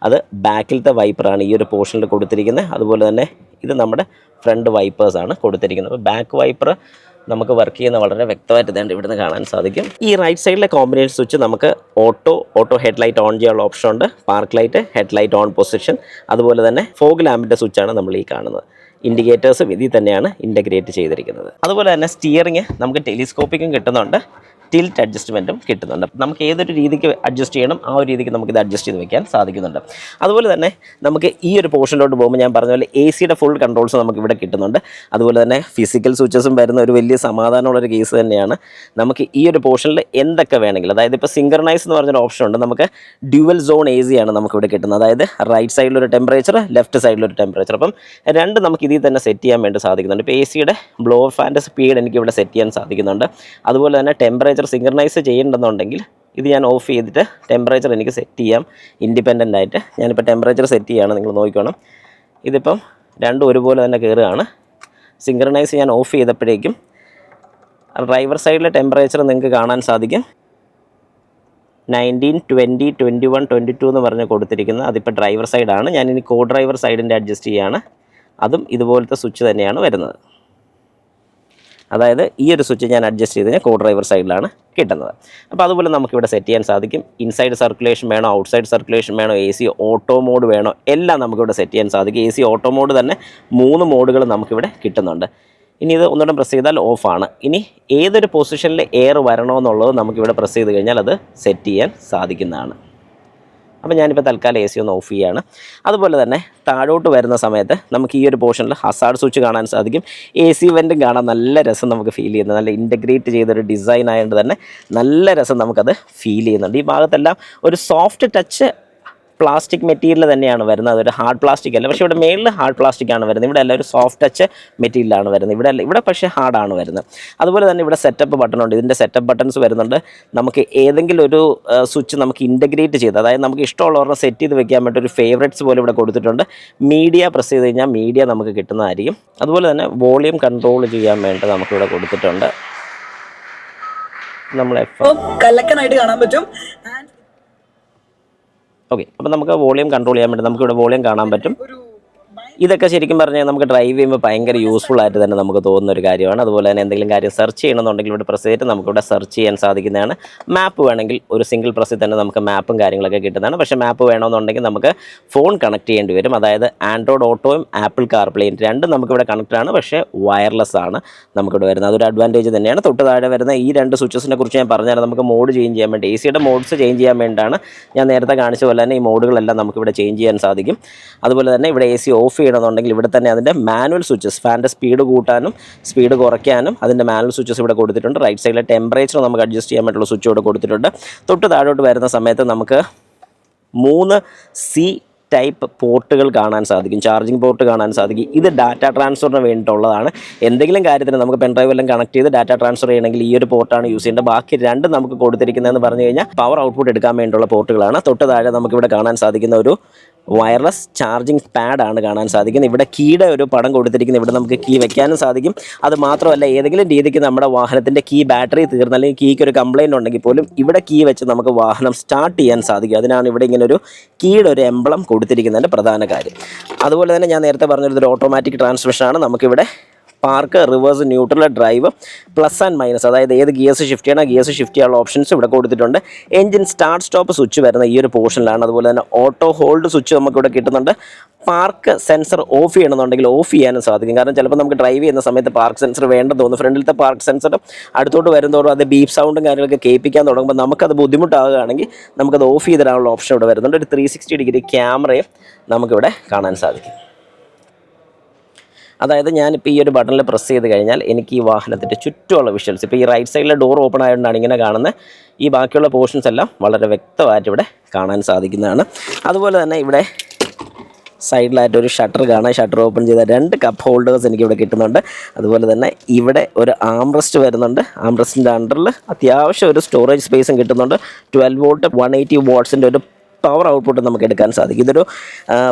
അത് ബാക്കിലത്തെ വൈപ്പറാണ് ഈ ഒരു പോർഷനിൽ കൊടുത്തിരിക്കുന്നത്. അതുപോലെ തന്നെ ഇത് നമ്മുടെ ഫ്രണ്ട് വൈപ്പേഴ്സാണ് കൊടുത്തിരിക്കുന്നത്. അപ്പോൾ ബാക്ക് വൈപ്പർ നമുക്ക് വർക്ക് ചെയ്യുന്ന വളരെ വ്യക്തമായിട്ട് തന്നെ ഇവിടുന്ന് കാണാൻ സാധിക്കും. ഈ റൈറ്റ് സൈഡിലെ കോമ്പിനേഷൻ സ്വിച്ച് നമുക്ക് ഓട്ടോ ഹെഡ്ലൈറ്റ് ഓൺ ചെയ്യാനുള്ള ഓപ്ഷൻ ഉണ്ട്, park light, headlight on position, അതുപോലെ തന്നെ ഫോഗ് ലാമ്പിൻ്റെ സ്വിച്ചാണ് നമ്മൾ ഈ കാണുന്നത്. ഇൻഡിക്കേറ്റേഴ്സും ഇതിൽ തന്നെയാണ് ഇൻ്റഗ്രേറ്റ് ചെയ്തിരിക്കുന്നത്. അതുപോലെ തന്നെ സ്റ്റിയറിംഗ് നമുക്ക് ടെലിസ്കോപ്പിക്കും കിട്ടുന്നുണ്ട്, ടിൽറ്റ് അഡ്ജസ്റ്റ്മെൻറ്റും കിട്ടുന്നുണ്ട്. നമുക്ക് ഏതൊരു രീതിക്ക് അഡ്ജസ്റ്റ് ചെയ്യണം ആ ഒരു രീതിക്ക് നമുക്കിത് അഡ്ജസ്റ്റ് ചെയ്ത് വെക്കാൻ സാധിക്കുന്നുണ്ട്. അതുപോലെ തന്നെ നമുക്ക് ഈ ഒരു പോർഷനിലോട്ട് പോകുമ്പോൾ ഞാൻ പറഞ്ഞ പോലെ AC ഫുൾ കൺട്രോൾസ് നമുക്ക് ഇവിടെ കിട്ടുന്നുണ്ട്. അതുപോലെ തന്നെ ഫിസിക്കൽ സ്വിച്ചസും വരുന്ന ഒരു വലിയ സമാധാനമുള്ളൊരു കേസ് തന്നെയാണ്. നമുക്ക് ഈ ഒരു പോർഷനിൽ എന്തൊക്കെ വേണമെങ്കിലും, അതായത് ഇപ്പോൾ സിംഗർണൈസ് എന്ന് പറഞ്ഞൊരു ഓപ്ഷൻ ഉണ്ട്. നമുക്ക് ഡ്യുവൽ സോൺ AC ആണ് നമുക്കിവിടെ കിട്ടുന്നത്. അതായത് റൈറ്റ് സൈഡിലൊരു ടെമ്പറേച്ചർ, ലെഫ്റ്റ് സൈഡിലൊരു ടെമ്പറേച്ചർ. അപ്പം രണ്ട് നമുക്ക് ഇതിൽ തന്നെ സെറ്റ് ചെയ്യാൻ വേണ്ടി സാധിക്കുന്നുണ്ട്. ഇപ്പോൾ AC ബ്ലോവർ ഫാൻ്റെ സ്പീഡ് എനിക്കിവിടെ സെറ്റ് ചെയ്യാൻ സാധിക്കുന്നുണ്ട്. അതുപോലെ തന്നെ ടെമ്പറേച്ചർ സിംഗർണൈസ് ചെയ്യേണ്ടെന്നുണ്ടെങ്കിൽ ഇത് ഞാൻ ഓഫ് ചെയ്തിട്ട് ടെമ്പറേച്ചർ എനിക്ക് സെറ്റ് ചെയ്യാം ഇൻഡിപെൻഡൻ്റ് ആയിട്ട്. ഞാനിപ്പോൾ ടെമ്പറേച്ചർ സെറ്റ് ചെയ്യുകയാണ്, നിങ്ങൾ നോക്കിക്കോണം. ഇതിപ്പം രണ്ടും ഒരുപോലെ തന്നെ കയറുകയാണ്. സിംഗർണൈസ് ഞാൻ ഓഫ് ചെയ്തപ്പോഴേക്കും ഡ്രൈവർ സൈഡിലെ ടെമ്പറേച്ചർ നിങ്ങൾക്ക് കാണാൻ സാധിക്കും. 19, 20, 21, 22 എന്ന് പറഞ്ഞ് കൊടുത്തിരിക്കുന്നത്. അതിപ്പോൾ ഡ്രൈവർ സൈഡാണ്. ഞാനിനി കോ ഡ്രൈവർ സൈഡിൻ്റെ അഡ്ജസ്റ്റ് ചെയ്യുകയാണ്. അതും ഇതുപോലത്തെ സ്വിച്ച് തന്നെയാണ് വരുന്നത്. അതായത് ഈ ഒരു സ്വിച്ച് ഞാൻ അഡ്ജസ്റ്റ് ചെയ്ത് കഴിഞ്ഞാൽ കോ ഡ്രൈവർ സൈഡിലാണ് കിട്ടുന്നത്. അപ്പോൾ അതുപോലെ നമുക്കിവിടെ സെറ്റ് ചെയ്യാൻ സാധിക്കും. ഇൻസൈഡ് സർക്കുലേഷൻ വേണോ, ഔട്ട്സൈഡ് സർക്കുലേഷൻ വേണോ, AC ഓട്ടോ മോഡ് വേണോ, എല്ലാം നമുക്കിവിടെ സെറ്റ് ചെയ്യാൻ സാധിക്കും. AC ഓട്ടോ മോഡ് തന്നെ 3 മോഡുകൾ നമുക്കിവിടെ കിട്ടുന്നുണ്ട്. ഇനി ഇത് ഒന്നുകൂടെ പ്രസ് ചെയ്താൽ ഓഫാണ്. ഇനി ഏതൊരു പൊസിഷനിൽ എയർ വരണമെന്നുള്ളത് നമുക്കിവിടെ പ്രസ് ചെയ്ത് കഴിഞ്ഞാൽ അത് സെറ്റ് ചെയ്യാൻ സാധിക്കുന്നതാണ്. അപ്പോൾ ഞാനിപ്പോൾ തൽക്കാലം AC ഒന്ന് ഓഫ് ചെയ്യുകയാണ്. അതുപോലെ തന്നെ താഴോട്ട് വരുന്ന സമയത്ത് നമുക്ക് ഈ ഒരു പോർഷനിൽ ഹസാർഡ് സ്വിച്ച് കാണാൻ സാധിക്കും. AC വെൻറ്റും കാണാൻ നല്ല രസം നമുക്ക് ഫീൽ ചെയ്യുന്നത്. നല്ല ഇൻ്റഗ്രേറ്റ് ചെയ്തൊരു ഡിസൈൻ ആയതുകൊണ്ട് തന്നെ നല്ല രസം നമുക്കത് ഫീൽ ചെയ്യുന്നുണ്ട്. ഈ ഭാഗത്തെല്ലാം ഒരു സോഫ്റ്റ് ടച്ച് പ്ലാസ്റ്റിക് മെറ്റീരിയൽ തന്നെയാണ് വരുന്നത്. അതൊരു ഹാർഡ് പ്ലാസ്റ്റിക് അല്ല. പക്ഷേ ഇവിടെ മേളിൽ ഹാർഡ് പ്ലാസ്റ്റിക് ആണ് വരുന്നത്. ഇവിടെ എല്ലാം ഒരു സോഫ്റ്റ് ടച്ച് മെറ്റീരിയലാണ് വരുന്നത്. ഇവിടെ പക്ഷേ ഹാർഡാണ് വരുന്നത്. അതുപോലെ തന്നെ ഇവിടെ സെറ്റപ്പ് ബട്ടൺ ഉണ്ട്. ഇതിൻ്റെ സെറ്റപ്പ് ബട്ടൺസ് വരുന്നുണ്ട്. നമുക്ക് ഏതെങ്കിലും ഒരു സ്വിച്ച് നമുക്ക് ഇൻ്റഗ്രേറ്റ് ചെയ്ത്, അതായത് നമുക്ക് ഇഷ്ടമുള്ളവരുടെ സെറ്റ് ചെയ്ത് വെക്കാൻ വേണ്ടി ഒരു ഫേവറേറ്റ്സ് പോലെ ഇവിടെ കൊടുത്തിട്ടുണ്ട്. മീഡിയ പ്രസ് ചെയ്ത് കഴിഞ്ഞാൽ മീഡിയ നമുക്ക് കിട്ടുന്നതായിരിക്കും. അതുപോലെ തന്നെ വോളിയം കൺട്രോൾ ചെയ്യാൻ വേണ്ടി നമുക്കിവിടെ കൊടുത്തിട്ടുണ്ട്. നമ്മളെ കലക്കനായിട്ട് കാണാൻ പറ്റും. ഓക്കെ, അപ്പോൾ നമുക്ക് വോളിയം കൺട്രോൾ ചെയ്യാൻ വേണ്ടി നമുക്കിവിടെ വോളിയം കാണാൻ പറ്റും. ഇതൊക്കെ ശരിക്കും പറഞ്ഞാൽ നമുക്ക് ഡ്രൈവ് ചെയ്യുമ്പോൾ ഭയങ്കര യൂസ്ഫുൾ ആയിട്ട് തന്നെ നമുക്ക് തോന്നുന്ന ഒരു കാര്യമാണ്. അതുപോലെ തന്നെ എന്തെങ്കിലും കാര്യം സെർച്ച് ചെയ്യണമെന്നുണ്ടെങ്കിൽ ഇവിടെ പ്രസ് ചെയ്തിട്ട് നമുക്കിവിടെ സെർച്ച് ചെയ്യാൻ സാധിക്കുന്നതാണ്. മാപ്പ് വേണമെങ്കിൽ ഒരു സിംഗിൾ പ്രസ്സിൽ തന്നെ നമുക്ക് മാപ്പും കാര്യങ്ങളൊക്കെ കിട്ടുന്നതാണ്. പക്ഷേ മാപ്പ് വേണമെന്നുണ്ടെങ്കിൽ നമുക്ക് ഫോൺ കണക്ട് ചെയ്യേണ്ടി വരും. അതായത് ആൻഡ്രോയിഡ് ഓട്ടോയും ആപ്പിൾ കാർപ്ലേയും രണ്ടും നമുക്കിവിടെ കണക്റ്റാണ്, പക്ഷേ വയർലെസ് ആണ് നമുക്കിവിടെ വരുന്നത്. അതൊരു അഡ്വാൻറ്റേജ് തന്നെയാണ്. തൊട്ട് താഴെ വരുന്ന ഈ 2 സ്വിച്ചസിനെ കുറിച്ച് ഞാൻ പറഞ്ഞാൽ നമുക്ക് മോഡ് ചേഞ്ച് ചെയ്യാൻ വേണ്ടി, AC മോഡ്സ് ചേഞ്ച് ചെയ്യാൻ വേണ്ടിയിട്ടാണ് ഞാൻ നേരത്തെ കാണിച്ച പോലെ തന്നെ ഈ മോഡുകളെല്ലാം നമുക്കിവിടെ ചേഞ്ച് ചെയ്യാൻ സാധിക്കും. അതുപോലെ തന്നെ ഇവിടെ AC ഓഫ് ചെയ്യണമെന്നുണ്ടെങ്കിൽ ഇവിടെ തന്നെ അതിൻ്റെ മാനുവൽ സ്വിച്ചസ്, ഫാൻ്റെ സ്പീഡ് കൂട്ടാനും സ്പീഡ് കുറയ്ക്കാനും അതിൻ്റെ മാനുവൽ സ്വിച്ചസ് ഇവിടെ കൊടുത്തിട്ടുണ്ട്. റൈറ്റ് സൈഡിലെ ടെമ്പറേച്ചർ നമുക്ക് അഡ്ജസ്റ്റ് ചെയ്യാൻ വേണ്ടിയുള്ള സ്വിച്ച് ഇവിടെ കൊടുത്തിട്ടുണ്ട്. തൊട്ട് താഴോട്ട് വരുന്ന സമയത്ത് നമുക്ക് 3 C ടൈപ്പ് പോർട്ടുകൾ കാണാൻ സാധിക്കും. ചാർജിങ് പോർട്ട് കാണാൻ സാധിക്കും. ഇത് ഡാറ്റ ട്രാൻസ്ഫറിന് വേണ്ടിയിട്ടുള്ളതാണ്. എന്തെങ്കിലും കാര്യത്തിന് നമുക്ക് പെൻഡ്രൈവ് എല്ലാം കണക്ട് ചെയ്ത് ഡാറ്റ ട്രാൻസ്ഫർ ചെയ്യണമെങ്കിൽ ഈ ഒരു പോർട്ടാണ് യൂസ് ചെയ്യേണ്ടത്. ബാക്കി 2 നമുക്ക് കൊടുത്തിരിക്കുന്നതെന്ന് പറഞ്ഞു കഴിഞ്ഞാൽ പവർ ഔട്ട്പുട്ട് എടുക്കാൻ വേണ്ടിയുള്ള പോർട്ടുകളാണ്. തൊട്ട് താഴെ നമുക്കിവിടെ കാണാൻ സാധിക്കുന്ന ഒരു വയർലെസ് ചാർജിങ് പാഡാണ് കാണാൻ സാധിക്കുന്നത്. ഇവിടെ കീയുടെ ഒരു പടം കൊടുത്തിരിക്കുന്നത്. ഇവിടെ നമുക്ക് കീ വെക്കാനും സാധിക്കും. അത് മാത്രമല്ല, ഏതെങ്കിലും രീതിക്ക് നമ്മുടെ വാഹനത്തിൻ്റെ കീ ബാറ്ററി തീർന്ന അല്ലെങ്കിൽ കീക്ക് ഒരു കംപ്ലയിൻറ്റ് ഉണ്ടെങ്കിൽ പോലും ഇവിടെ കീ വെച്ച് നമുക്ക് വാഹനം സ്റ്റാർട്ട് ചെയ്യാൻ സാധിക്കും. അതിനാണ് ഇവിടെ ഇങ്ങനെ ഒരു കീയുടെ ഒരു എംബ്ലം കൊടുത്തിരിക്കുന്നതിൻ്റെ പ്രധാന കാര്യം. അതുപോലെ തന്നെ ഞാൻ നേരത്തെ പറഞ്ഞൊരു ഓട്ടോമാറ്റിക് ട്രാൻസ്മിഷനാണ്. നമുക്കിവിടെ park, reverse, neutral, drive, plus and minus, അതായത് ഏത് ഗിയേഴ്സ് ഷിഫ്റ്റ് ചെയ്യണം, ഗിയേഴ്സ് ഷിഫ്റ്റ് ചെയ്യാനുള്ള ഓപ്ഷൻസ് ഇവിടെ കൊടുത്തിട്ടുണ്ട്. എഞ്ചിൻ സ്റ്റാർട്ട് സ്റ്റോപ്പ് സ്വിച്ച് വരുന്ന ഈ ഒരു പോർഷനിലാണ്. അതുപോലെ തന്നെ ഓട്ടോ ഹോൾഡ് സ്വിച്ച് നമുക്കിവിടെ കിട്ടുന്നുണ്ട്. പാർക്ക് സെൻസർ ഓഫ് ചെയ്യണമെന്നുണ്ടെങ്കിൽ ഓഫ് ചെയ്യാനും സാധിക്കും. കാരണം ചിലപ്പോൾ നമുക്ക് ഡ്രൈവ് ചെയ്യുന്ന സമയത്ത് പാർക്ക് സെൻസർ വേണ്ടെന്ന് തോന്നുന്നു. ഫ്രണ്ടിലത്തെ പാർക്ക് സെൻസർ അടുത്തോട്ട് വരുന്നതോറും അത് ബീപ്പ് സൗണ്ടും കാര്യങ്ങളൊക്കെ കേൾപ്പിക്കാൻ തുടങ്ങുമ്പോൾ നമുക്കത് ബുദ്ധിമുട്ടാവുകയാണെങ്കിൽ നമുക്കത് ഓഫ് ചെയ്തിടാനുള്ള ഓപ്ഷൻ ഇവിടെ വരുന്നുണ്ട്. ഒരു 360 ഡിഗ്രി ക്യാമറയും നമുക്കിവിടെ കാണാൻ സാധിക്കും. അതായത് ഞാനിപ്പോൾ ഈ ഒരു ബട്ടണിൽ പ്രസ് ചെയ്ത് കഴിഞ്ഞാൽ എനിക്ക് ഈ വാഹനത്തിൻ്റെ ചുറ്റുമുള്ള വിഷ്വൽസ്, ഇപ്പോൾ ഈ റൈറ്റ് സൈഡിലെ ഡോർ ഓപ്പൺ ആയതുകൊണ്ടാണ് ഇങ്ങനെ കാണുന്നത്, ഈ ബാക്കിയുള്ള പോർഷൻസ് എല്ലാം വളരെ വ്യക്തമായിട്ട് ഇവിടെ കാണാൻ സാധിക്കുന്നതാണ്. അതുപോലെ തന്നെ ഇവിടെ സൈഡിലായിട്ട് ഒരു ഷട്ടർ കാണാം. ഷട്ടർ ഓപ്പൺ ചെയ്ത 2 കപ്പ് ഹോൾഡേഴ്സ് എനിക്കിവിടെ കിട്ടുന്നുണ്ട്. അതുപോലെ തന്നെ ഇവിടെ ഒരു ആംറസ്റ്റ് വരുന്നുണ്ട്. ആംറസ്റ്റിൻ്റെ അണ്ടറിൽ അത്യാവശ്യം ഒരു സ്റ്റോറേജ് സ്പേസും കിട്ടുന്നുണ്ട്. 12 വോൾട്ട് 180 വാട്ട്സിൻ്റെ ഒരു പവർ ഔട്ട്പുട്ട് നമുക്ക് എടുക്കാൻ സാധിക്കും. ഇതൊരു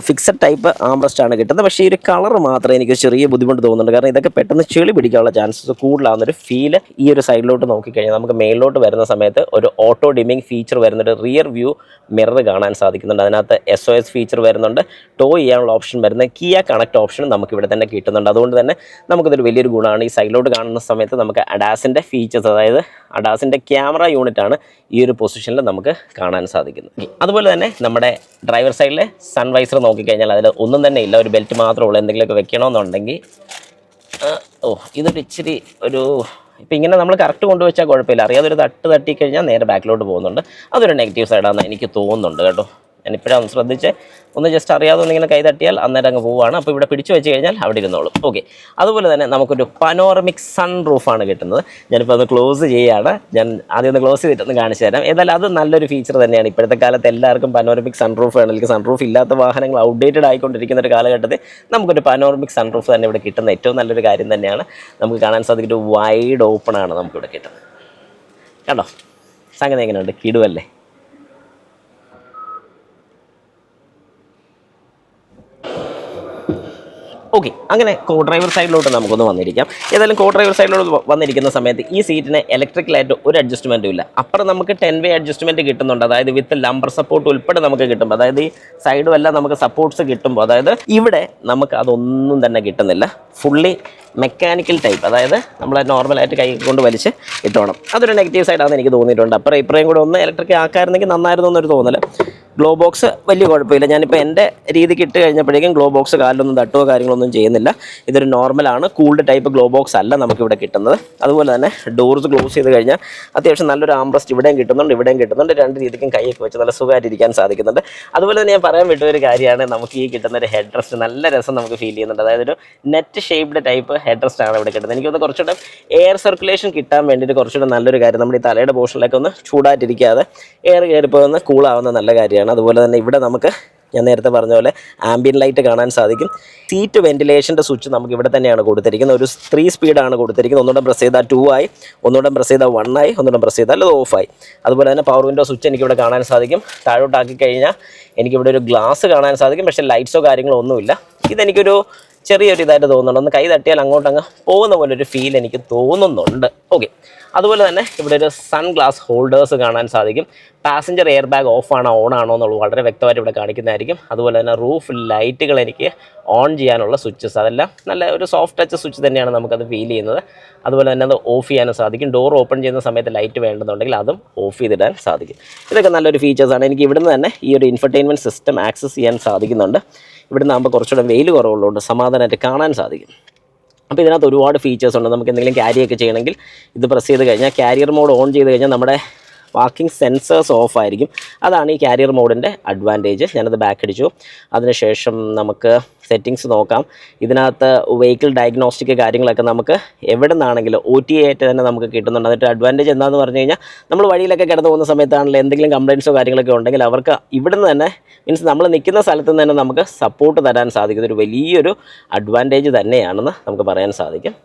ഫിക്സഡ് ടൈപ്പ് ആംറസ്റ്റാണ് കിട്ടുന്നത്. പക്ഷേ ഈ ഒരു കളർ മാത്രമേ എനിക്ക് ചെറിയ ബുദ്ധിമുട്ട് തോന്നുന്നുണ്ട്. കാരണം ഇതൊക്കെ പെട്ടെന്ന് ചെളി പിടിക്കാനുള്ള ചാൻസസ് കൂടുതലാകുന്നൊരു ഫീൽ ഈ ഒരു സൈഡിലോട്ട് നോക്കിക്കഴിഞ്ഞാൽ നമുക്ക് മേളിലോട്ട് വരുന്ന സമയത്ത് ഒരു ഓട്ടോ ഡിമ്മിങ് ഫീച്ചർ വരുന്നുണ്ട്. റിയർ വ്യൂ മിറർ കാണാൻ സാധിക്കുന്നുണ്ട്. അതിനകത്ത് SOS ഫീച്ചർ വരുന്നുണ്ട്. ടോ ചെയ്യാനുള്ള ഓപ്ഷൻ വരുന്നത് കിയ കണക്ട് ഓപ്ഷൻ നമുക്കിവിടെ തന്നെ കിട്ടുന്നുണ്ട്. അതുകൊണ്ട് തന്നെ നമുക്കിതൊരു വലിയൊരു ഗുണമാണ്. ഈ സൈഡിലോട്ട് കാണുന്ന സമയത്ത് നമുക്ക് അഡാസിൻ്റെ ഫീച്ചേഴ്സ്, അതായത് അഡാസിൻ്റെ ക്യാമറ യൂണിറ്റാണ് ഈ ഒരു പൊസിഷനിൽ നമുക്ക് കാണാൻ സാധിക്കുന്നത്. അതുപോലെ തന്നെ നമ്മുടെ ഡ്രൈവർ സൈഡിലെ സൺവൈസർ നോക്കിക്കഴിഞ്ഞാൽ അതിൽ ഒന്നും തന്നെ ഇല്ല. ഒരു ബെൽറ്റ് മാത്രമേ ഉള്ളൂ. എന്തെങ്കിലുമൊക്കെ വെക്കണമെന്നുണ്ടെങ്കിൽ ഇതൊരു ഇച്ചിരി ഒരു ഇപ്പം ഇങ്ങനെ നമ്മൾ കറക്റ്റ് കൊണ്ടുവച്ചാൽ കുഴപ്പമില്ല. അറിയാതെ ഒരു തട്ടിക്കഴിഞ്ഞാൽ നേരെ ബാക്കിലോട്ട് പോകുന്നുണ്ട്. അതൊരു നെഗറ്റീവ് സൈഡാണെന്ന് എനിക്ക് തോന്നുന്നുണ്ട് കേട്ടോ. ഞാനിപ്പോഴാണ് ശ്രദ്ധിച്ച് ഒന്ന് ജസ്റ്റ് അറിയാതെ ഒന്നിങ്ങനെ കൈ തട്ടിയാൽ അന്നേരം അങ്ങ് പോവുകയാണ്. അപ്പോൾ ഇവിടെ പിടിച്ചു വെച്ച് കഴിഞ്ഞാൽ അവിടെ ഇരുന്നോളും. ഓക്കെ. അതുപോലെ തന്നെ നമുക്കൊരു പനോറമിക് സൺ റൂഫാണ് കിട്ടുന്നത്. ഞാനിപ്പോൾ അത് ക്ലോസ് ചെയ്യുകയാണ്. ഞാൻ ആദ്യം ഒന്ന് ക്ലോസ് ചെയ്തിട്ടൊന്ന് കാണിച്ചു തരാം. ഏതായാലും അത് നല്ലൊരു ഫീച്ചർ തന്നെയാണ്. ഇപ്പോഴത്തെ കാലത്ത് എല്ലാവർക്കും പനോറമിക് സൺ റൂഫ് വേണം. അല്ലെങ്കിൽ സൺ റൂഫ് ഇല്ലാത്ത വാഹനങ്ങൾ ഔട്ട്ഡേറ്റഡ് ആയിക്കൊണ്ടിരിക്കുന്ന ഒരു കാലഘട്ടത്തിൽ നമുക്കൊരു പനോറമിക് സൺ റൂഫ് തന്നെ ഇവിടെ കിട്ടുന്ന ഏറ്റവും നല്ലൊരു കാര്യം തന്നെയാണ്. നമുക്ക് കാണാൻ സാധിക്കുന്ന ഒരു വൈഡ് ഓപ്പണാണ് നമുക്കിവിടെ കിട്ടുന്നത്. കണ്ടോ സംഗതി എങ്ങനെയുണ്ട്? കിടുവല്ലേ? ഓക്കെ. അങ്ങനെ കോ ഡ്രൈവർ സൈഡിലോട്ട് നമുക്കൊന്ന് വന്നിരിക്കാം. ഏതായാലും കോ ഡ്രൈവർ സൈഡിലോട്ട് വന്നിരിക്കുന്ന സമയത്ത് ഈ സീറ്റിന് ഇലക്ട്രിക്കലായിട്ട് ഒരു അഡ്ജസ്റ്റ്മെൻറ്റും ഇല്ല. അപ്പുറം നമുക്ക് 10 വേ അഡ്ജസ്റ്റ്മെൻറ്റ് കിട്ടുന്നുണ്ട്. അതായത് വിത്ത് ലംബർ സപ്പോർട്ട് ഉൾപ്പെടെ നമുക്ക് കിട്ടുമ്പോൾ, അതായത് ഈ സൈഡും എല്ലാം നമുക്ക് സപ്പോർട്ട്സ് കിട്ടുമ്പോൾ, അതായത് ഇവിടെ നമുക്ക് അതൊന്നും തന്നെ കിട്ടുന്നില്ല. ഫുള്ളി മെക്കാനിക്കൽ ടൈപ്പ്, അതായത് നമ്മൾ നോർമലായിട്ട് കൈ കൊണ്ട് വലിച്ച് ഇട്ടോണം. അതൊരു നെഗറ്റീവ് സൈഡാണെന്ന് എനിക്ക് തോന്നിയിട്ടുണ്ട്. അപ്പുറം ഇപ്പുറയും കൂടെ ഒന്ന് ഇലക്ട്രിക് ആക്കായിരുന്നെങ്കിൽ നന്നായിരുന്നു എന്നൊരു തോന്നൽ. ഗ്ലോ ബോക്സ് വലിയ കുഴപ്പമില്ല. ഞാനിപ്പോൾ എൻ്റെ രീതിക്ക് ഇട്ട് കഴിഞ്ഞപ്പോഴേക്കും ഗ്ലോ ബോക്സ് കാലിലൊന്നും തട്ടുകയോ കാര്യങ്ങളൊന്നും ചെയ്യുന്നില്ല. ഇതൊരു നോർമലാണ്, കൂൾഡ് ടൈപ്പ് ഗ്ലോ ബോക്സ് അല്ല നമുക്കിവിടെ കിട്ടുന്നത്. അതുപോലെ തന്നെ ഡോർസ് ക്ലോസ് ചെയ്ത് കഴിഞ്ഞാൽ അത്യാവശ്യം നല്ലൊരു ആംബ്രസ്റ്റ് ഇവിടെയും കിട്ടുന്നുണ്ട്, ഇവിടെയും കിട്ടുന്നുണ്ട്. 2 രീതിക്കും കൈയൊക്കെ വെച്ച് നല്ല സുഖമായിട്ടിരിക്കാൻ സാധിക്കുന്നുണ്ട്. അതുപോലെ തന്നെ ഞാൻ പറയാൻ വിട്ടൊരു കാര്യമാണ്, നമുക്ക് ഈ കിട്ടുന്ന ഒരു ഹെഡ് റെസ്റ്റ് നല്ല രസം നമുക്ക് ഫീൽ ചെയ്യുന്നുണ്ട്. അതായത് ഒരു net shaped type head rest ആണ് ഇവിടെ കിട്ടുന്നത്. എനിക്കൊന്ന് കുറച്ചുകൂടെ എയർ സർക്കുലേഷൻ കിട്ടാൻ വേണ്ടിയിട്ട് കുറച്ചുകൂടെ നല്ലൊരു കാര്യം, നമ്മുടെ ഈ തലയുടെ പോർഷനിലൊക്കെ ഒന്ന് ചൂടായിട്ടിരിക്കാതെ എയർ കയറിപ്പോൾ ഒന്ന് കൂളാവുന്ന നല്ല കാര്യമാണ്. അതുപോലെ തന്നെ ഇവിടെ നമുക്ക് ഞാൻ നേരത്തെ പറഞ്ഞ പോലെ ആംബിയൻ ലൈറ്റ് കാണാൻ സാധിക്കും. സീറ്റ് വെന്റിലേഷൻ്റെ സ്വിച്ച് നമുക്ക് ഇവിടെ തന്നെയാണ് കൊടുത്തിരിക്കുന്നത്. ഒരു 3 സ്പീഡാണ് കൊടുത്തിരിക്കുന്നത്. ഒന്നുകൂടെ പ്രസ് ചെയ്താൽ 2 ആയി, ഒന്നുകൂടെ പ്രസ് ചെയ്താൽ 1 ആയി, ഒന്നുകൂടെ പ്രസ് ചെയ്താൽ അത് ഓഫായി. അതുപോലെ തന്നെ പവർ വിൻഡോ സ്വിച്ച് എനിക്കിവിടെ കാണാൻ സാധിക്കും. താഴോട്ടാക്കി കഴിഞ്ഞാൽ എനിക്കിവിടെ ഒരു ഗ്ലാസ് കാണാൻ സാധിക്കും. പക്ഷേ ലൈറ്റ്സോ കാര്യങ്ങളോ ഒന്നുമില്ല. ഇതെനിക്കൊരു ചെറിയൊരു ഇതായിട്ട് തോന്നുന്നുണ്ട്. ഒന്ന് കൈ തട്ടിയാൽ അങ്ങോട്ടങ്ങ് പോകുന്ന പോലെ ഒരു ഫീൽ എനിക്ക് തോന്നുന്നുണ്ട്. ഓക്കെ. അതുപോലെ തന്നെ ഇവിടെ ഒരു സൺ ഗ്ലാസ് ഹോൾഡേഴ്സ് കാണാൻ സാധിക്കും. പാസഞ്ചർ എയർ ബാഗ് ഓഫാണോ ഓൺ ആണോ എന്നുള്ളത് വളരെ വ്യക്തമായിട്ട് ഇവിടെ കാണിക്കുന്നതായിരിക്കും. അതുപോലെ തന്നെ റൂഫ് ലൈറ്റുകൾ എനിക്ക് ഓൺ ചെയ്യാനുള്ള സ്വിച്ചസ്, അതെല്ലാം നല്ല ഒരു സോഫ്റ്റ് ടച്ച് സ്വിച്ച് തന്നെയാണ് നമുക്കത് ഫീൽ ചെയ്യുന്നത്. അതുപോലെ തന്നെ അത് ഓഫ് ചെയ്യാനും സാധിക്കും. ഡോർ ഓപ്പൺ ചെയ്യുന്ന സമയത്ത് ലൈറ്റ് വേണ്ടെന്നുണ്ടെങ്കിൽ അതും ഓഫ് ചെയ്തിടാൻ സാധിക്കും. ഇതൊക്കെ നല്ലൊരു ഫീച്ചേഴ്സാണ്. എനിക്ക് ഇവിടുന്ന് തന്നെ ഈ ഒരു ഇൻഫർടൈൻമെൻറ്റ് സിസ്റ്റം ആക്സസ് ചെയ്യാൻ സാധിക്കുന്നുണ്ട്. ഇവിടുന്ന് ആകുമ്പോൾ കുറച്ചുകൂടെ വെയിൽ കുറവുള്ളതുകൊണ്ട് സമാധാനമായിട്ട് കാണാൻ സാധിക്കും. അപ്പോൾ ഇതിനകത്ത് ഒരുപാട് ഫീച്ചേഴ്സ് ഉണ്ട്. നമുക്ക് എന്തെങ്കിലും ക്യാരിയൊക്കെ ചെയ്യണമെങ്കിൽ ഇത് പ്രസ് ചെയ്ത് കഴിഞ്ഞാൽ ക്യാരിയർ മോഡ് ഓൺ ചെയ്ത് കഴിഞ്ഞാൽ നമ്മുടെ പാർക്കിംഗ് സെൻസേഴ്സ് ഓഫ് ആയിരിക്കും. അതാണ് ഈ ക്യാരിയർ മോഡിൻ്റെ അഡ്വാൻറ്റേജ്. ഞാനത് ബാക്ക് അടിച്ചു. അതിനുശേഷം നമുക്ക് സെറ്റിങ്സ് നോക്കാം. ഇതിനകത്ത് വെഹിക്കിൾ ഡയഗ്നോസ്റ്റിക് കാര്യങ്ങളൊക്കെ നമുക്ക് എവിടെ നിന്നാണെങ്കിലും OTA ആയിട്ട് തന്നെ നമുക്ക് കിട്ടുന്നുണ്ട്. അതിൻ്റെ അഡ്വാൻറ്റേജ് എന്താണെന്ന് പറഞ്ഞു കഴിഞ്ഞാൽ നമ്മൾ വഴിയിലൊക്കെ കിടന്നു പോകുന്ന സമയത്താണെങ്കിലും എന്തെങ്കിലും കംപ്ലയിൻസോ കാര്യങ്ങളൊക്കെ ഉണ്ടെങ്കിൽ അവർക്ക് ഇവിടുന്ന് തന്നെ മീൻസ് നമ്മൾ നിൽക്കുന്ന സ്ഥലത്ത് നിന്ന് തന്നെ നമുക്ക് സപ്പോർട്ട് തരാൻ സാധിക്കും. ഒരു വലിയൊരു അഡ്വാൻറ്റേജ് തന്നെയാണെന്ന് നമുക്ക് പറയാൻ സാധിക്കും.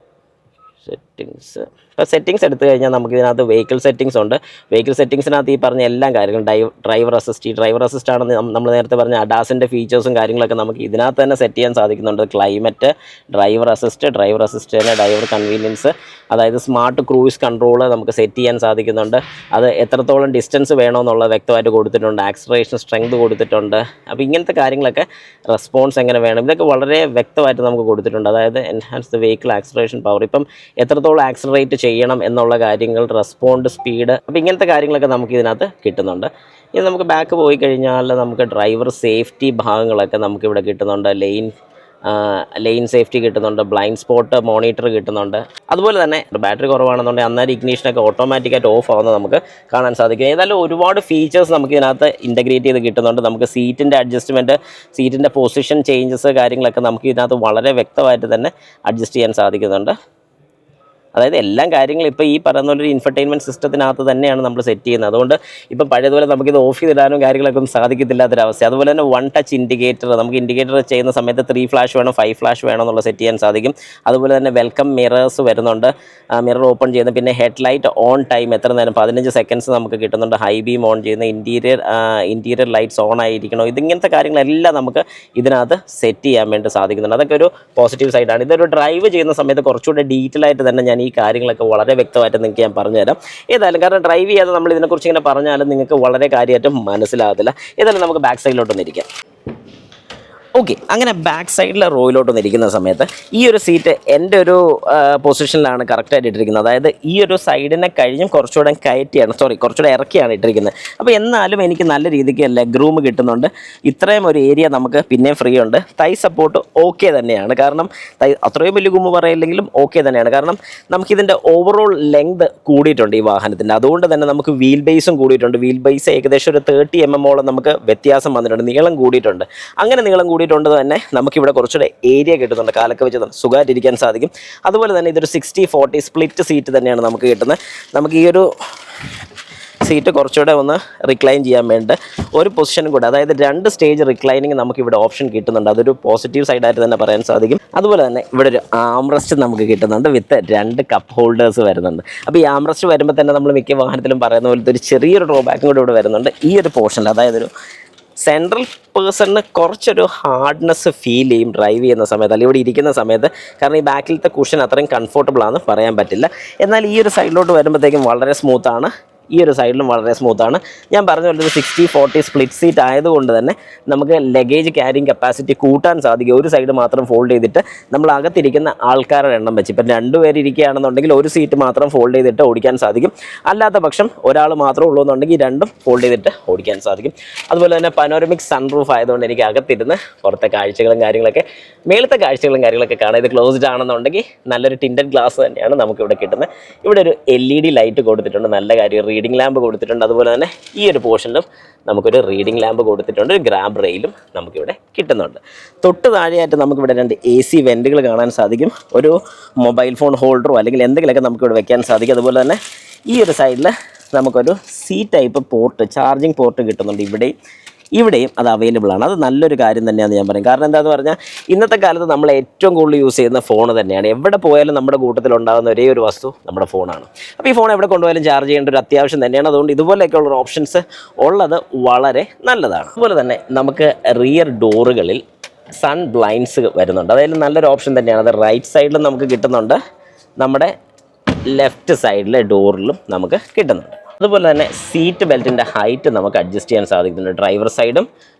സെറ്റിങ്സ് അപ്പോൾ സെറ്റിങ്സ് എടുത്തു കഴിഞ്ഞാൽ നമുക്ക് ഇതിനകത്ത് വെഹിക്കിൾ സെറ്റിങ്സ് ഉണ്ട്. വെഹിക്കിൾ സെറ്റിങ്സിനകത്ത് ഈ പറഞ്ഞ എല്ലാ കാര്യങ്ങളും ഡ്രൈവർ അസിസ്റ്റ് ആണെന്ന് നമ്മൾ നേരത്തെ പറഞ്ഞ അഡാസിൻ്റെ ഫീച്ചേഴ്സും കാര്യങ്ങളൊക്കെ നമുക്ക് ഇതിനകത്ത് തന്നെ സെറ്റ് ചെയ്യാൻ സാധിക്കുന്നുണ്ട്. ക്ലൈമറ്റ്, ഡ്രൈവർ അസിസ്റ്റ് തന്നെ ഡ്രൈവർ കൺവീനിയൻസ്, അതായത് സ്മാർട്ട് ക്രൂയിസ് കൺട്രോൾ നമുക്ക് സെറ്റ് ചെയ്യാൻ സാധിക്കുന്നുണ്ട്. അത് എത്രത്തോളം ഡിസ്റ്റൻസ് വേണമെന്നുള്ളത് വ്യക്തമായിട്ട് കൊടുത്തിട്ടുണ്ട്. ആക്സലറേഷൻ സ്ട്രെങ്ത് കൊടുത്തിട്ടുണ്ട്. അപ്പോൾ ഇങ്ങനത്തെ കാര്യങ്ങളൊക്കെ, റെസ്പോൺസ് എങ്ങനെ വേണം, ഇതൊക്കെ വളരെ വ്യക്തമായിട്ട് നമുക്ക് കൊടുത്തിട്ടുണ്ട്. അതായത് enhance the vehicle acceleration power, ഇപ്പം എത്രത്തോളം ആക്സലറേറ്റ് ചെയ്യണം എന്നുള്ള കാര്യങ്ങൾ, റെസ്പോണ്ട് സ്പീഡ്, അപ്പോൾ ഇങ്ങനത്തെ കാര്യങ്ങളൊക്കെ നമുക്ക് ഇതിനകത്ത് കിട്ടുന്നുണ്ട്. ഇനി നമുക്ക് ബാക്ക് പോയി കഴിഞ്ഞാൽ നമുക്ക് ഡ്രൈവർ സേഫ്റ്റി ഭാഗങ്ങളൊക്കെ നമുക്കിവിടെ കിട്ടുന്നുണ്ട്. ലെയിൻ സേഫ്റ്റി കിട്ടുന്നുണ്ട്, ബ്ലൈൻഡ് സ്പോട്ട് മോണിറ്റർ കിട്ടുന്നുണ്ട്. അതുപോലെ തന്നെ ബാറ്ററി കുറവാണെന്നുണ്ടെങ്കിൽ അന്നേരം ഇഗ്നീഷനൊക്കെ ഓട്ടോമാറ്റിക്കായിട്ട് ഓഫ് ആവുന്നത് നമുക്ക് കാണാൻ സാധിക്കും. ഏതായാലും ഒരുപാട് ഫീച്ചേഴ്സ് നമുക്ക് ഇതിനകത്ത് ഇൻ്റഗ്രേറ്റ് ചെയ്ത് കിട്ടുന്നുണ്ട്. നമുക്ക് സീറ്റിൻ്റെ അഡ്ജസ്റ്റ്മെൻറ്റ്, സീറ്റിൻ്റെ പൊസിഷൻ ചേഞ്ചസ് കാര്യങ്ങളൊക്കെ നമുക്ക് ഇതിനകത്ത് വളരെ വ്യക്തമായിട്ട് തന്നെ അഡ്ജസ്റ്റ് ചെയ്യാൻ സാധിക്കുന്നുണ്ട്. അതായത് എല്ലാ കാര്യങ്ങളും ഇപ്പോൾ ഈ പറയുന്ന ഒരു ഇൻഫർടൈൻമെൻറ്റ് സിസ്റ്റത്തിനകത്ത് തന്നെയാണ് നമ്മൾ സെറ്റ് ചെയ്യുന്നത്. അതുകൊണ്ട് ഇപ്പം പഴയതുപോലെ നമുക്കിത് ഓഫ് ചെയ്തിടാനും കാര്യങ്ങളൊക്കെ ഒന്നും സാധിക്കത്തില്ലാത്തൊരവസ്ഥ. അതുപോലെ തന്നെ 1 ടച്ച് ഇൻഡിക്കേറ്റർ, നമുക്ക് ഇൻഡിക്കേറ്റർ ചെയ്യുന്ന സമയത്ത് 3 ഫ്ലാഷ് വേണം, 5 ഫ്ലാഷ് വേണം എന്നുള്ള സെറ്റ് ചെയ്യാൻ സാധിക്കും. അതുപോലെ തന്നെ വെൽക്കം മിറേഴ്സ് വരുന്നുണ്ട്, മിറർ ഓപ്പൺ ചെയ്യുന്ന, പിന്നെ ഹെഡ് ലൈറ്റ് ഓൺ ടൈം എത്ര നേരം 15 സെക്കൻഡ്സ് നമുക്ക് കിട്ടുന്നുണ്ട്. ഹൈ ബീം ഓൺ ചെയ്യുന്ന, ഇൻറ്റീരിയർ ലൈറ്റ്സ് ഓൺ ആയിരിക്കണം, ഇതിങ്ങനത്തെ കാര്യങ്ങളെല്ലാം നമുക്ക് ഇതിനകത്ത് സെറ്റ് ചെയ്യാൻ വേണ്ടി സാധിക്കുന്നുണ്ട്. അതൊക്കെ ഒരു പോസിറ്റീവ് സൈഡാണ്. ഇതൊരു ഡ്രൈവ് ചെയ്യുന്ന സമയത്ത് കുറച്ചുകൂടെ ഡീറ്റെയിൽ ആയിട്ട് തന്നെ ഞാൻ ഈ കാര്യങ്ങളൊക്കെ വളരെ വ്യക്തമായിട്ട് നിങ്ങൾക്ക് ഞാൻ പറഞ്ഞുതരാം. ഏതായാലും കാരണം ഡ്രൈവ് ചെയ്യാതെ നമ്മൾ ഇതിനെക്കുറിച്ച് ഇങ്ങനെ പറഞ്ഞാലും നിങ്ങൾക്ക് വളരെ കാര്യമായിട്ട് മനസ്സിലാകത്തില്ല. ഏതായാലും നമുക്ക് ബാക്ക് സൈഡിലോട്ടൊന്നിരിക്കാം. ഓക്കെ, അങ്ങനെ ബാക്ക് സൈഡിലെ റോയിലോട്ടൊന്ന് ഇരിക്കുന്ന സമയത്ത് ഈ ഒരു സീറ്റ് എൻ്റെ ഒരു പൊസിഷനിലാണ് കറക്റ്റായിട്ട് ഇട്ടിരിക്കുന്നത്. അതായത് ഈ ഒരു സൈഡിനെ കഴിഞ്ഞും കുറച്ചുകൂടെ കുറച്ചുകൂടെ ഇറക്കിയാണ് ഇട്ടിരിക്കുന്നത്. അപ്പോൾ എന്നാലും എനിക്ക് നല്ല രീതിക്ക് ലെഗ് റൂം കിട്ടുന്നുണ്ട്. ഇത്രയും ഒരു ഏരിയ നമുക്ക് പിന്നെയും ഫ്രീ ഉണ്ട്. തൈ സപ്പോർട്ട് ഓക്കെ തന്നെയാണ്. കാരണം അത്രയും വലിയ ഗുമ്മ പറയില്ലെങ്കിലും ഓക്കെ തന്നെയാണ്. കാരണം നമുക്കിതിൻ്റെ ഓവറോൾ ലെങ്ത് കൂടിയിട്ടുണ്ട് ഈ വാഹനത്തിൻ്റെ. അതുകൊണ്ട് തന്നെ നമുക്ക് വീൽ ബേസും കൂടിയിട്ടുണ്ട്. വീൽ ബേസ് ഏകദേശം ഒരു 30 mm നമുക്ക് വ്യത്യാസം വന്നിട്ടുണ്ട്. നീളം കൂടിയിട്ടുണ്ട്. അങ്ങനെ നീളം കൂടി കൊണ്ട് തന്നെ നമുക്കിവിടെ കുറച്ചുകൂടെ ഏരിയ കിട്ടുന്നുണ്ട്. കാലൊക്കെ വെച്ച് സുഖമായിട്ടിരിക്കാൻ സാധിക്കും. അതുപോലെ തന്നെ ഇതൊരു 60-40 സ്പ്ലിറ്റ് സീറ്റ് തന്നെയാണ് നമുക്ക് കിട്ടുന്നത്. നമുക്ക് ഈ ഒരു സീറ്റ് കുറച്ചുകൂടെ ഒന്ന് റിക്ലൈൻ ചെയ്യാൻ വേണ്ടി ഒരു പൊസിഷനും കൂടെ, അതായത് 2 സ്റ്റേജ് റിക്ലൈനിങ് നമുക്കിവിടെ ഓപ്ഷൻ കിട്ടുന്നുണ്ട്. അതൊരു പോസിറ്റീവ് സൈഡായിട്ട് തന്നെ പറയാൻ സാധിക്കും. അതുപോലെ തന്നെ ഇവിടെ ഒരു ആംറസ്റ്റ് നമുക്ക് കിട്ടുന്നുണ്ട് വിത്ത് 2 കപ്പ് ഹോൾഡേഴ്സ് വരുന്നുണ്ട്. അപ്പോൾ ഈ ആംറസ്റ്റ് വരുമ്പോൾ തന്നെ നമ്മൾ മിക്ക വാഹനത്തിലും പറയുന്ന പോലത്തെ ഒരു ചെറിയൊരു ഡ്രോബാക്കും കൂടെ ഇവിടെ വരുന്നുണ്ട് ഈ ഒരു പോർഷനിൽ. അതായത് ഒരു സെൻട്രൽ പേഴ്സണിന് കുറച്ചൊരു ഹാർഡ്നെസ് ഫീൽ ചെയ്യും ഡ്രൈവ് ചെയ്യുന്ന സമയത്ത്, അല്ലെങ്കിൽ ഇവിടെ ഇരിക്കുന്ന സമയത്ത്. കാരണം ഈ ബാക്കിലത്തെ കുഷൻ അത്രയും കംഫർട്ടബിൾ ആണെന്ന് പറയാൻ പറ്റില്ല. എന്നാൽ ഈ ഒരു സൈഡിലോട്ട് വരുമ്പോഴത്തേക്കും വളരെ സ്മൂത്താണ്. ഈ ഒരു സൈഡിലും വളരെ സ്മൂത്താണ്. ഞാൻ പറഞ്ഞ പോലെ ഒരു 60-40 സ്പ്ലിറ്റ് സീറ്റ് ആയതുകൊണ്ട് തന്നെ നമുക്ക് ലഗേജ് ക്യാരിങ് കപ്പാസിറ്റി കൂട്ടാൻ സാധിക്കും. ഒരു സൈഡ് മാത്രം ഫോൾഡ് ചെയ്തിട്ട് നമ്മൾ അകത്തിരിക്കുന്ന ആൾക്കാരുടെ എണ്ണം വെച്ച്, ഇപ്പം 2 പേര് ഇരിക്കുകയാണെന്നുണ്ടെങ്കിൽ ഒരു സീറ്റ് മാത്രം ഫോൾഡ് ചെയ്തിട്ട് ഓടിക്കാൻ സാധിക്കും. അല്ലാത്ത പക്ഷം ഒരാൾ മാത്രമേ ഉള്ളൂ എന്നുണ്ടെങ്കിൽ 2ഉം ഫോൾഡ് ചെയ്തിട്ട് ഓടിക്കാൻ സാധിക്കും. അതുപോലെ തന്നെ പനോരമിക് സൺറൂഫ് ആയതുകൊണ്ട് എനിക്ക് അകത്തിരുന്ന് പുറത്തെ കാഴ്ചകളും കാര്യങ്ങളൊക്കെ, മേളത്തെ കാഴ്ചകളും കാര്യങ്ങളൊക്കെ കാണാം. ഇത് ക്ലോസ്ഡ് ആണെന്നുണ്ടെങ്കിൽ നല്ലൊരു ടിൻറ്റഡ് ഗ്ലാസ് തന്നെയാണ് നമുക്കിവിടെ കിട്ടുന്നത്. ഇവിടെ ഒരു LED ലൈറ്റ് കൊടുത്തിട്ടുണ്ട്, നല്ല കാര്യം. റീഡിംഗ് ലാമ്പ് കൊടുത്തിട്ടുണ്ട്. അതുപോലെ തന്നെ ഈ ഒരു പോർഷനിലും നമുക്കൊരു റീഡിംഗ് ലാമ്പ് കൊടുത്തിട്ടുണ്ട്. ഒരു ഗ്രാബ് റെയിലും നമുക്കിവിടെ കിട്ടുന്നുണ്ട്. തൊട്ട് താഴെയായിട്ട് നമുക്കിവിടെ 2 AC വെൻറ്റുകൾ കാണാൻ സാധിക്കും. ഒരു മൊബൈൽ ഫോൺ ഹോൾഡറോ അല്ലെങ്കിൽ എന്തെങ്കിലുമൊക്കെ നമുക്കിവിടെ വെക്കാൻ സാധിക്കും. അതുപോലെ തന്നെ ഈ ഒരു സൈഡിൽ നമുക്കൊരു ടൈപ്പ് പോർട്ട്, ചാർജിങ് പോർട്ട് കിട്ടുന്നുണ്ട്. ഇവിടെയും അത് അവൈലബിൾ ആണ്. അത് നല്ലൊരു കാര്യം തന്നെയാണെന്ന് ഞാൻ പറയും. കാരണം എന്താണെന്ന് പറഞ്ഞാൽ ഇന്നത്തെ കാലത്ത് നമ്മൾ ഏറ്റവും കൂടുതൽ യൂസ് ചെയ്യുന്ന ഫോൺ തന്നെയാണ്. എവിടെ പോയാലും നമ്മുടെ കൂട്ടത്തിലുണ്ടാകുന്ന ഒരേ ഒരു വസ്തു നമ്മുടെ ഫോണാണ്. അപ്പോൾ ഈ ഫോൺ എവിടെ കൊണ്ടുപോയാലും ചാർജ് ചെയ്യേണ്ട ഒരു അത്യാവശ്യം തന്നെയാണ്. അതുകൊണ്ട് ഇതുപോലെയൊക്കെയുള്ള ഓപ്ഷൻസ് ഉള്ളത് വളരെ നല്ലതാണ്. അതുപോലെ തന്നെ നമുക്ക് റിയർ ഡോറുകളിൽ സൺ ബ്ലൈൻഡ്സ് വരുന്നുണ്ട്. അതായത് നല്ലൊരു ഓപ്ഷൻ തന്നെയാണ്. അത് റൈറ്റ് സൈഡിലും നമുക്ക് കിട്ടുന്നുണ്ട്, നമ്മുടെ ലെഫ്റ്റ് സൈഡിലെ ഡോറിലും നമുക്ക് കിട്ടുന്നുണ്ട്. അതുപോലെ തന്നെ സീറ്റ് ബെൽറ്റിൻ്റെ ഹൈറ്റ് നമുക്ക് അഡ്ജസ്റ്റ് ചെയ്യാൻ സാധിക്കുന്നുണ്ട്. ഡ്രൈവർ സൈഡും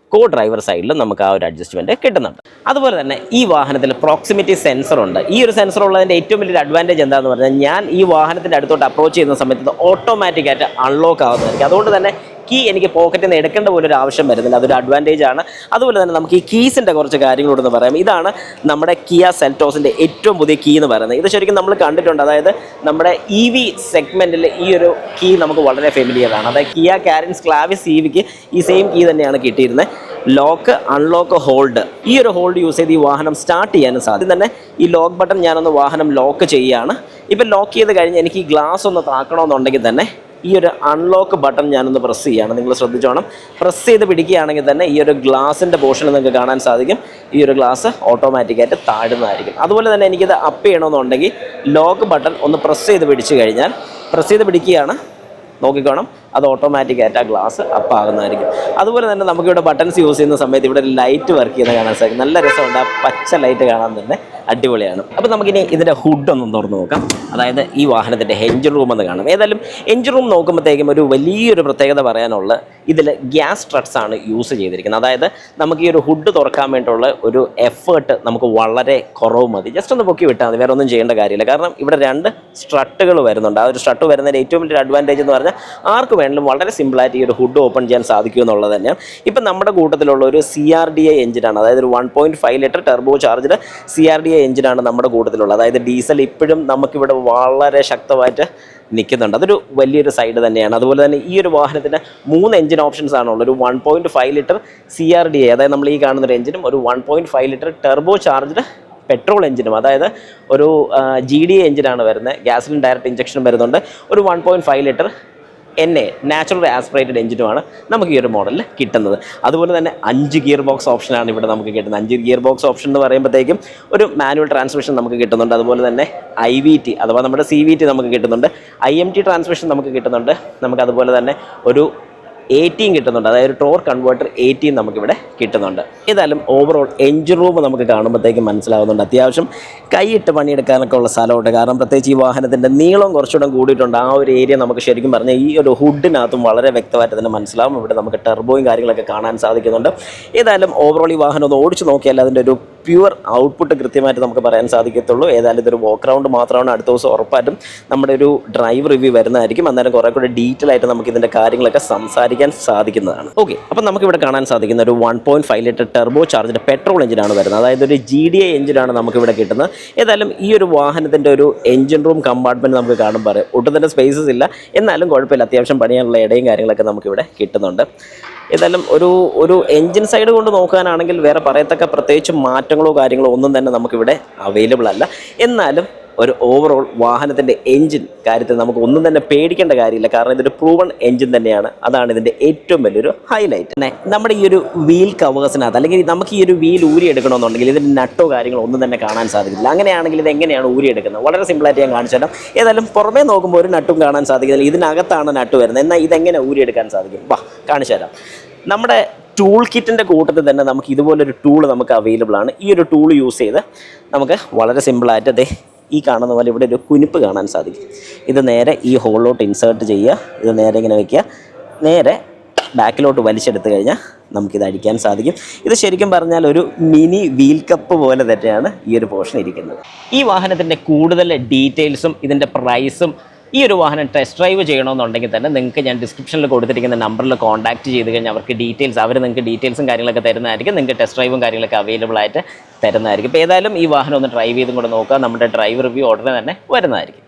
ഡ്രൈവർ സൈഡിലും നമുക്ക് ആ ഒരു അഡ്ജസ്റ്റ്മെൻറ്റ് കിട്ടുന്നുണ്ട്. അതുപോലെ തന്നെ ഈ വാഹനത്തിൽ പ്രോക്സിമിറ്റി സെൻസർ ഉണ്ട്. ഈ ഒരു സെൻസർ ഉള്ളതിൻ്റെ ഏറ്റവും വലിയൊരു അഡ്വാൻറ്റേജ് എന്താണെന്ന് പറഞ്ഞാൽ, ഞാൻ ഈ വാഹനത്തിൻ്റെ അടുത്തോട്ട് അപ്രോച്ച് ചെയ്യുന്ന സമയത്ത് ഓട്ടോമാറ്റിക്കായിട്ട് അൺലോക്ക് ആവുന്നതായിരിക്കും. അതുകൊണ്ട് തന്നെ കീ എനിക്ക് പോക്കറ്റിൽ നിന്ന് എടുക്കേണ്ട പോലൊരു ആവശ്യം വരുന്നില്ല. അതൊരു അഡ്വാൻറ്റേജ് ആണ്. അതുപോലെ തന്നെ നമുക്ക് ഈ കീസിൻ്റെ കുറച്ച് കാര്യങ്ങളോടൊന്ന് പറയാം. ഇതാണ് നമ്മുടെ കിയ സെൽറ്റോസിൻ്റെ ഏറ്റവും പുതിയ കീ എന്ന് പറയുന്നത്. ഇത് ശരിക്കും നമ്മൾ കണ്ടിട്ടുണ്ട്. അതായത് നമ്മുടെ EV സെഗ്മെൻറ്റിൽ ഈ ഒരു കീ നമുക്ക് വളരെ ഫെമിലിയറാണ്. അതായത് കിയ കാരിൻസ് ക്ലാവിസ് EVക്ക് ഈ സെയിം കീ തന്നെയാണ് കിട്ടിയിരുന്നത്. ലോക്ക്, അൺലോക്ക്, ഹോൾഡ്, ഈ ഒരു ഹോൾഡ് യൂസ് ചെയ്ത് ഈ വാഹനം സ്റ്റാർട്ട് ചെയ്യാനും സാധിക്കും. തന്നെ ഈ ലോക്ക് ബട്ടൺ ഞാനൊന്ന് വാഹനം ലോക്ക് ചെയ്യുകയാണ്. ഇപ്പം ലോക്ക് ചെയ്ത് കഴിഞ്ഞ് എനിക്ക് ഈ ഗ്ലാസ് ഒന്ന് താക്കണമെന്നുണ്ടെങ്കിൽ തന്നെ ഈ ഒരു അൺലോക്ക് ബട്ടൺ ഞാനൊന്ന് പ്രസ് ചെയ്യുകയാണ്. നിങ്ങൾ ശ്രദ്ധിച്ചോണം. പ്രസ് ചെയ്ത് പിടിക്കുകയാണെങ്കിൽ തന്നെ ഈ ഒരു ഗ്ലാസിൻ്റെ പോർഷനിൽ നിങ്ങൾക്ക് കാണാൻ സാധിക്കും. ഈ ഒരു ഗ്ലാസ് ഓട്ടോമാറ്റിക്കായിട്ട് താഴുന്നതായിരിക്കും. അതുപോലെ തന്നെ എനിക്കിത് അപ്പ് ചെയ്യണമെന്നുണ്ടെങ്കിൽ ലോക്ക് ബട്ടൺ ഒന്ന് പ്രസ് ചെയ്ത് പിടിക്കുകയാണ്. നോക്കിക്കോണം, അത് ഓട്ടോമാറ്റിക്കായിട്ട് ആ ഗ്ലാസ് അപ്പ് ആകുന്നതായിരിക്കും. അതുപോലെ തന്നെ നമുക്കിവിടെ ബട്ടൺസ് യൂസ് ചെയ്യുന്ന സമയത്ത് ഇവിടെ ലൈറ്റ് വർക്ക് ചെയ്യുന്നത് കാണാൻ സാധിക്കും. നല്ല രസമുണ്ട്. ആ പച്ച ലൈറ്റ് കാണാൻ തന്നെ അടിപൊളിയാണ്. അപ്പോൾ നമുക്കിനി ഇതിൻ്റെ ഹുഡ് ഒന്ന് തുറന്ന് നോക്കാം. അതായത് ഈ വാഹനത്തിൻ്റെ എഞ്ചിൻ റൂം എന്ന് കാണാം. ഏതായാലും എഞ്ചിൻ റൂം നോക്കുമ്പോഴത്തേക്കും ഒരു വലിയൊരു പ്രത്യേകത പറയാനുള്ള ഇതിൽ ഗ്യാസ് സ്ട്രട്സ് ആണ് യൂസ് ചെയ്തിരിക്കുന്നത്. അതായത് നമുക്ക് ഈ ഒരു ഹുഡ് തുറക്കാൻ വേണ്ടിയുള്ള ഒരു എഫേർട്ട് നമുക്ക് വളരെ കുറവ് മതി. ജസ്റ്റ് ഒന്ന് പൊക്കി വിട്ടാൽ മതി, വേറെ ഒന്നും ചെയ്യേണ്ട കാര്യമില്ല. കാരണം ഇവിടെ 2 സ്ട്രട്ടുകൾ വരുന്നുണ്ട്. ആ ഒരു സ്ട്രട്ട് വരുന്നതിൻ്റെ ഏറ്റവും വലിയൊരു അഡ്വാൻറ്റേജ് എന്ന് പറഞ്ഞാൽ ആർക്ക് വേണമെങ്കിലും വളരെ സിമ്പിളായിട്ട് ഈ ഒരു ഹുഡ് ഓപ്പൺ ചെയ്യാൻ സാധിക്കും എന്നുള്ളത് തന്നെയാണ്. ഇപ്പം നമ്മുടെ കൂട്ടത്തിലുള്ള ഒരു CRDA എഞ്ചിനാണ്, അതായത് ഒരു 1.5 ലിറ്റർ ടെർബോ ചാർജ്ഡ് CRDA എഞ്ചിനാണ് നമ്മുടെ കൂട്ടത്തിലുള്ളത്. അതായത് ഡീസൽ ഇപ്പോഴും നമുക്കിവിടെ വളരെ ശക്തമായിട്ട് നിൽക്കുന്നുണ്ട്. അതൊരു വലിയൊരു സൈഡ് തന്നെയാണ്. അതുപോലെ തന്നെ ഈ ഒരു വാഹനത്തിന് 3 എഞ്ചിൻ ഓപ്ഷൻസ് ആണുള്ളത്. ഒരു 1.5 ലിറ്റർ CRDA, അതായത് നമ്മൾ ഈ കാണുന്ന ഒരു എഞ്ചിനും ഒരു 1.5 ലിറ്റർ ടെർബോ ചാർജ്ഡ് പെട്രോൾ എഞ്ചിനും, അതായത് ഒരു GDA എഞ്ചിനാണ് വരുന്നത്. ഗ്യാസിലും ഡയറക്റ്റ് ഇഞ്ചക്ഷനും വരുന്നുണ്ട്. ഒരു 1.5 ലിറ്റർ നാച്ചുറൽ ആസ്പിറേറ്റഡ് എഞ്ചിനുമാണ് നമുക്ക് ഈ ഒരു മോഡലിൽ കിട്ടുന്നത്. അതുപോലെ തന്നെ 5 ഗിയർ ബോക്സ് ഓപ്ഷനാണ് ഇവിടെ നമുക്ക് കിട്ടുന്നത്. 5 ഗിയർ ബോക്സ് ഓപ്ഷൻ എന്ന് പറയുമ്പോഴത്തേക്കും ഒരു മാനുവൽ ട്രാൻസ്മിഷൻ നമുക്ക് കിട്ടുന്നുണ്ട്. അതുപോലെ തന്നെ IVT അഥവാ നമ്മുടെ CVT നമുക്ക് കിട്ടുന്നുണ്ട്. IMT ട്രാൻസ്മിഷൻ നമുക്ക് കിട്ടുന്നുണ്ട്. നമുക്കതുപോലെ തന്നെ ഒരു 18 കിട്ടുന്നുണ്ട്, അതായത് ഒരു ടോർ കൺവേർട്ടർ 18 നമുക്കിവിടെ കിട്ടുന്നുണ്ട്. ഏതായാലും ഓവറോൾ എഞ്ചിൻ റൂം നമുക്ക് കാണുമ്പോഴത്തേക്കും മനസ്സിലാവുന്നുണ്ട് അത്യാവശ്യം കൈയിട്ട് പണിയെടുക്കാനൊക്കെ ഉള്ള സ്ഥലമുണ്ട്. കാരണം പ്രത്യേകിച്ച് ഈ വാഹനത്തിൻ്റെ നീളം കുറച്ചുകൂടെ കൂടിയിട്ടുണ്ട്. ആ ഒരു ഏരിയ നമുക്ക് ശരിക്കും പറഞ്ഞാൽ ഈ ഒരു ഹുഡിനകത്തും വളരെ വ്യക്തമായിട്ട് തന്നെ മനസ്സിലാവും. ഇവിടെ നമുക്ക് ടെർബോയും കാര്യങ്ങളൊക്കെ കാണാൻ സാധിക്കുന്നുണ്ട്. ഏതായാലും ഓവറോൾ ഈ വാഹനം ഒന്ന് ഓടിച്ച് നോക്കിയാൽ അതിൻ്റെ ഒരു പ്യുവർ ഔട്ട്പുട്ട് കൃത്യമായിട്ട് നമുക്ക് പറയാൻ സാധിക്കത്തുള്ളൂ. ഏതായാലും ഇതൊരു വാക്ക് റൗണ്ട് മാത്രമാണ്. അടുത്ത ദിവസം ഉറപ്പായിട്ടും നമ്മുടെ ഒരു ഡ്രൈവ് റിവ്യൂ വരുന്നതായിരിക്കും. അന്നേരം കുറേ കൂടെ ഡീറ്റെയിൽ ആയിട്ട് നമുക്ക് ഇതിൻ്റെ കാര്യങ്ങളൊക്കെ സംസാരിക്കാൻ സാധിക്കുന്നതാണ്. ഓക്കെ, അപ്പം നമുക്കിവിടെ കാണാൻ സാധിക്കുന്ന ഒരു 1.5 ലിറ്റർ ടെർബോ ചാർജ്ഡ് പെട്രോൾ എഞ്ചിനാണ് വരുന്നത്. അതായത് ഒരു GDA എഞ്ചിനാണ് നമുക്കിവിടെ കിട്ടുന്നത്. ഏതായാലും ഈ ഒരു വാഹനത്തിൻ്റെ ഒരു എഞ്ചിൻ റൂം കമ്പാർട്ട്മെൻറ്റ് നമുക്ക് കാണുമ്പോൾ ഒട്ടും തന്നെ സ്പേസസ് ഇല്ല, എന്നാലും കുഴപ്പമില്ല, അത്യാവശ്യം പണിയാനുള്ള ഇടയും കാര്യങ്ങളൊക്കെ നമുക്കിവിടെ കിട്ടുന്നുണ്ട്. ഏതായാലും ഒരു എൻജിൻ സൈഡ് കൊണ്ട് നോക്കാനാണെങ്കിൽ വേറെ പറയത്തക്ക പ്രത്യേകിച്ച് മാറ്റങ്ങളോ കാര്യങ്ങളോ ഒന്നും തന്നെ നമുക്കിവിടെ അവൈലബിൾ അല്ല. എന്നാലും ഒരു ഓവറോൾ വാഹനത്തിൻ്റെ എൻജിൻ കാര്യത്തിൽ നമുക്ക് ഒന്നും തന്നെ പേടിക്കേണ്ട കാര്യമില്ല. കാരണം ഇതൊരു പ്രൂവൺ എൻജിൻ തന്നെയാണ്. അതാണ് ഇതിൻ്റെ ഏറ്റവും വലിയൊരു ഹൈലൈറ്റ്. പിന്നെ നമ്മുടെ ഈ ഒരു വീൽ കവേഴ്സിനകത്ത് അല്ലെങ്കിൽ നമുക്ക് ഈ ഒരു വീൽ ഊരിയെടുക്കണമെന്നുണ്ടെങ്കിൽ ഇതിൻ്റെ നട്ടോ കാര്യങ്ങളോ ഒന്നും തന്നെ കാണാൻ സാധിക്കില്ല. അങ്ങനെയാണെങ്കിൽ ഇത് എങ്ങനെയാണ് ഊരിയെടുക്കുന്നത്? വളരെ സിമ്പിളായിട്ട് ഞാൻ കാണിച്ചു തരാം. ഏതായാലും പുറമേ നോക്കുമ്പോൾ ഒരു നട്ടും കാണാൻ സാധിക്കുന്നില്ല. ഇതിനകത്താണ് നട്ട് വരുന്നത്. എന്നാൽ ഇതെങ്ങനെ ഊരിയെടുക്കാൻ സാധിക്കും? വാ, കാണിച്ചു തരാം. നമ്മുടെ ടൂൾ കിറ്റിൻ്റെ കൂട്ടത്തിൽ തന്നെ നമുക്ക് ഇതുപോലൊരു ടൂൾ നമുക്ക് അവൈലബിൾ ആണ്. ഈ ഒരു ടൂൾ യൂസ് ചെയ്ത് നമുക്ക് വളരെ സിമ്പിളായിട്ട് ഈ കാണുന്ന പോലെ ഇവിടെ ഒരു കുനിപ്പ് കാണാൻ സാധിക്കും. ഇത് നേരെ ഈ ഹോളിലോട്ട് ഇൻസേർട്ട് ചെയ്യുക. ഇത് നേരെ ഇങ്ങനെ വയ്ക്കുക. നേരെ ബാക്കിലോട്ട് വലിച്ചെടുത്ത് കഴിഞ്ഞാൽ നമുക്കിത് അടിക്കാൻ സാധിക്കും. ഇത് ശരിക്കും പറഞ്ഞാൽ ഒരു മിനി വീൽ കപ്പ് പോലെ തന്നെയാണ് ഈ ഒരു പോർഷൻ ഇരിക്കുന്നത്. ഈ വാഹനത്തിൻ്റെ കൂടുതൽ ഡീറ്റെയിൽസും ഇതിൻ്റെ പ്രൈസും ഈ ഒരു വാഹനം ടെസ്റ്റ് ഡ്രൈവ് ചെയ്യണമെന്നുണ്ടെങ്കിൽ തന്നെ നിങ്ങൾക്ക് ഞാൻ ഡിസ്ക്രിപ്ഷനിൽ കൊടുത്തിരിക്കുന്ന നമ്പറിൽ കോൺടാക്ട് ചെയ്ത് കഴിഞ്ഞാൽ അവർക്ക് നിങ്ങൾക്ക് ഡീറ്റെയിൽസും കാര്യങ്ങളൊക്കെ തരുന്നതായിരിക്കും. നിങ്ങൾക്ക് ടെസ്റ്റ് ഡ്രൈവും കാര്യങ്ങളൊക്കെ അവൈലബിൾ ആയിട്ട് തരുന്നതായിരിക്കും. ഇപ്പോൾ ഏതായാലും ഈ വാഹനം ഒന്ന് ഡ്രൈവ് ചെയ്തും കൂടെ നോക്കുക. നമ്മുടെ ഡ്രൈവ് റിവ്യൂ ഉടനെ തന്നെ വരുന്നതായിരിക്കും.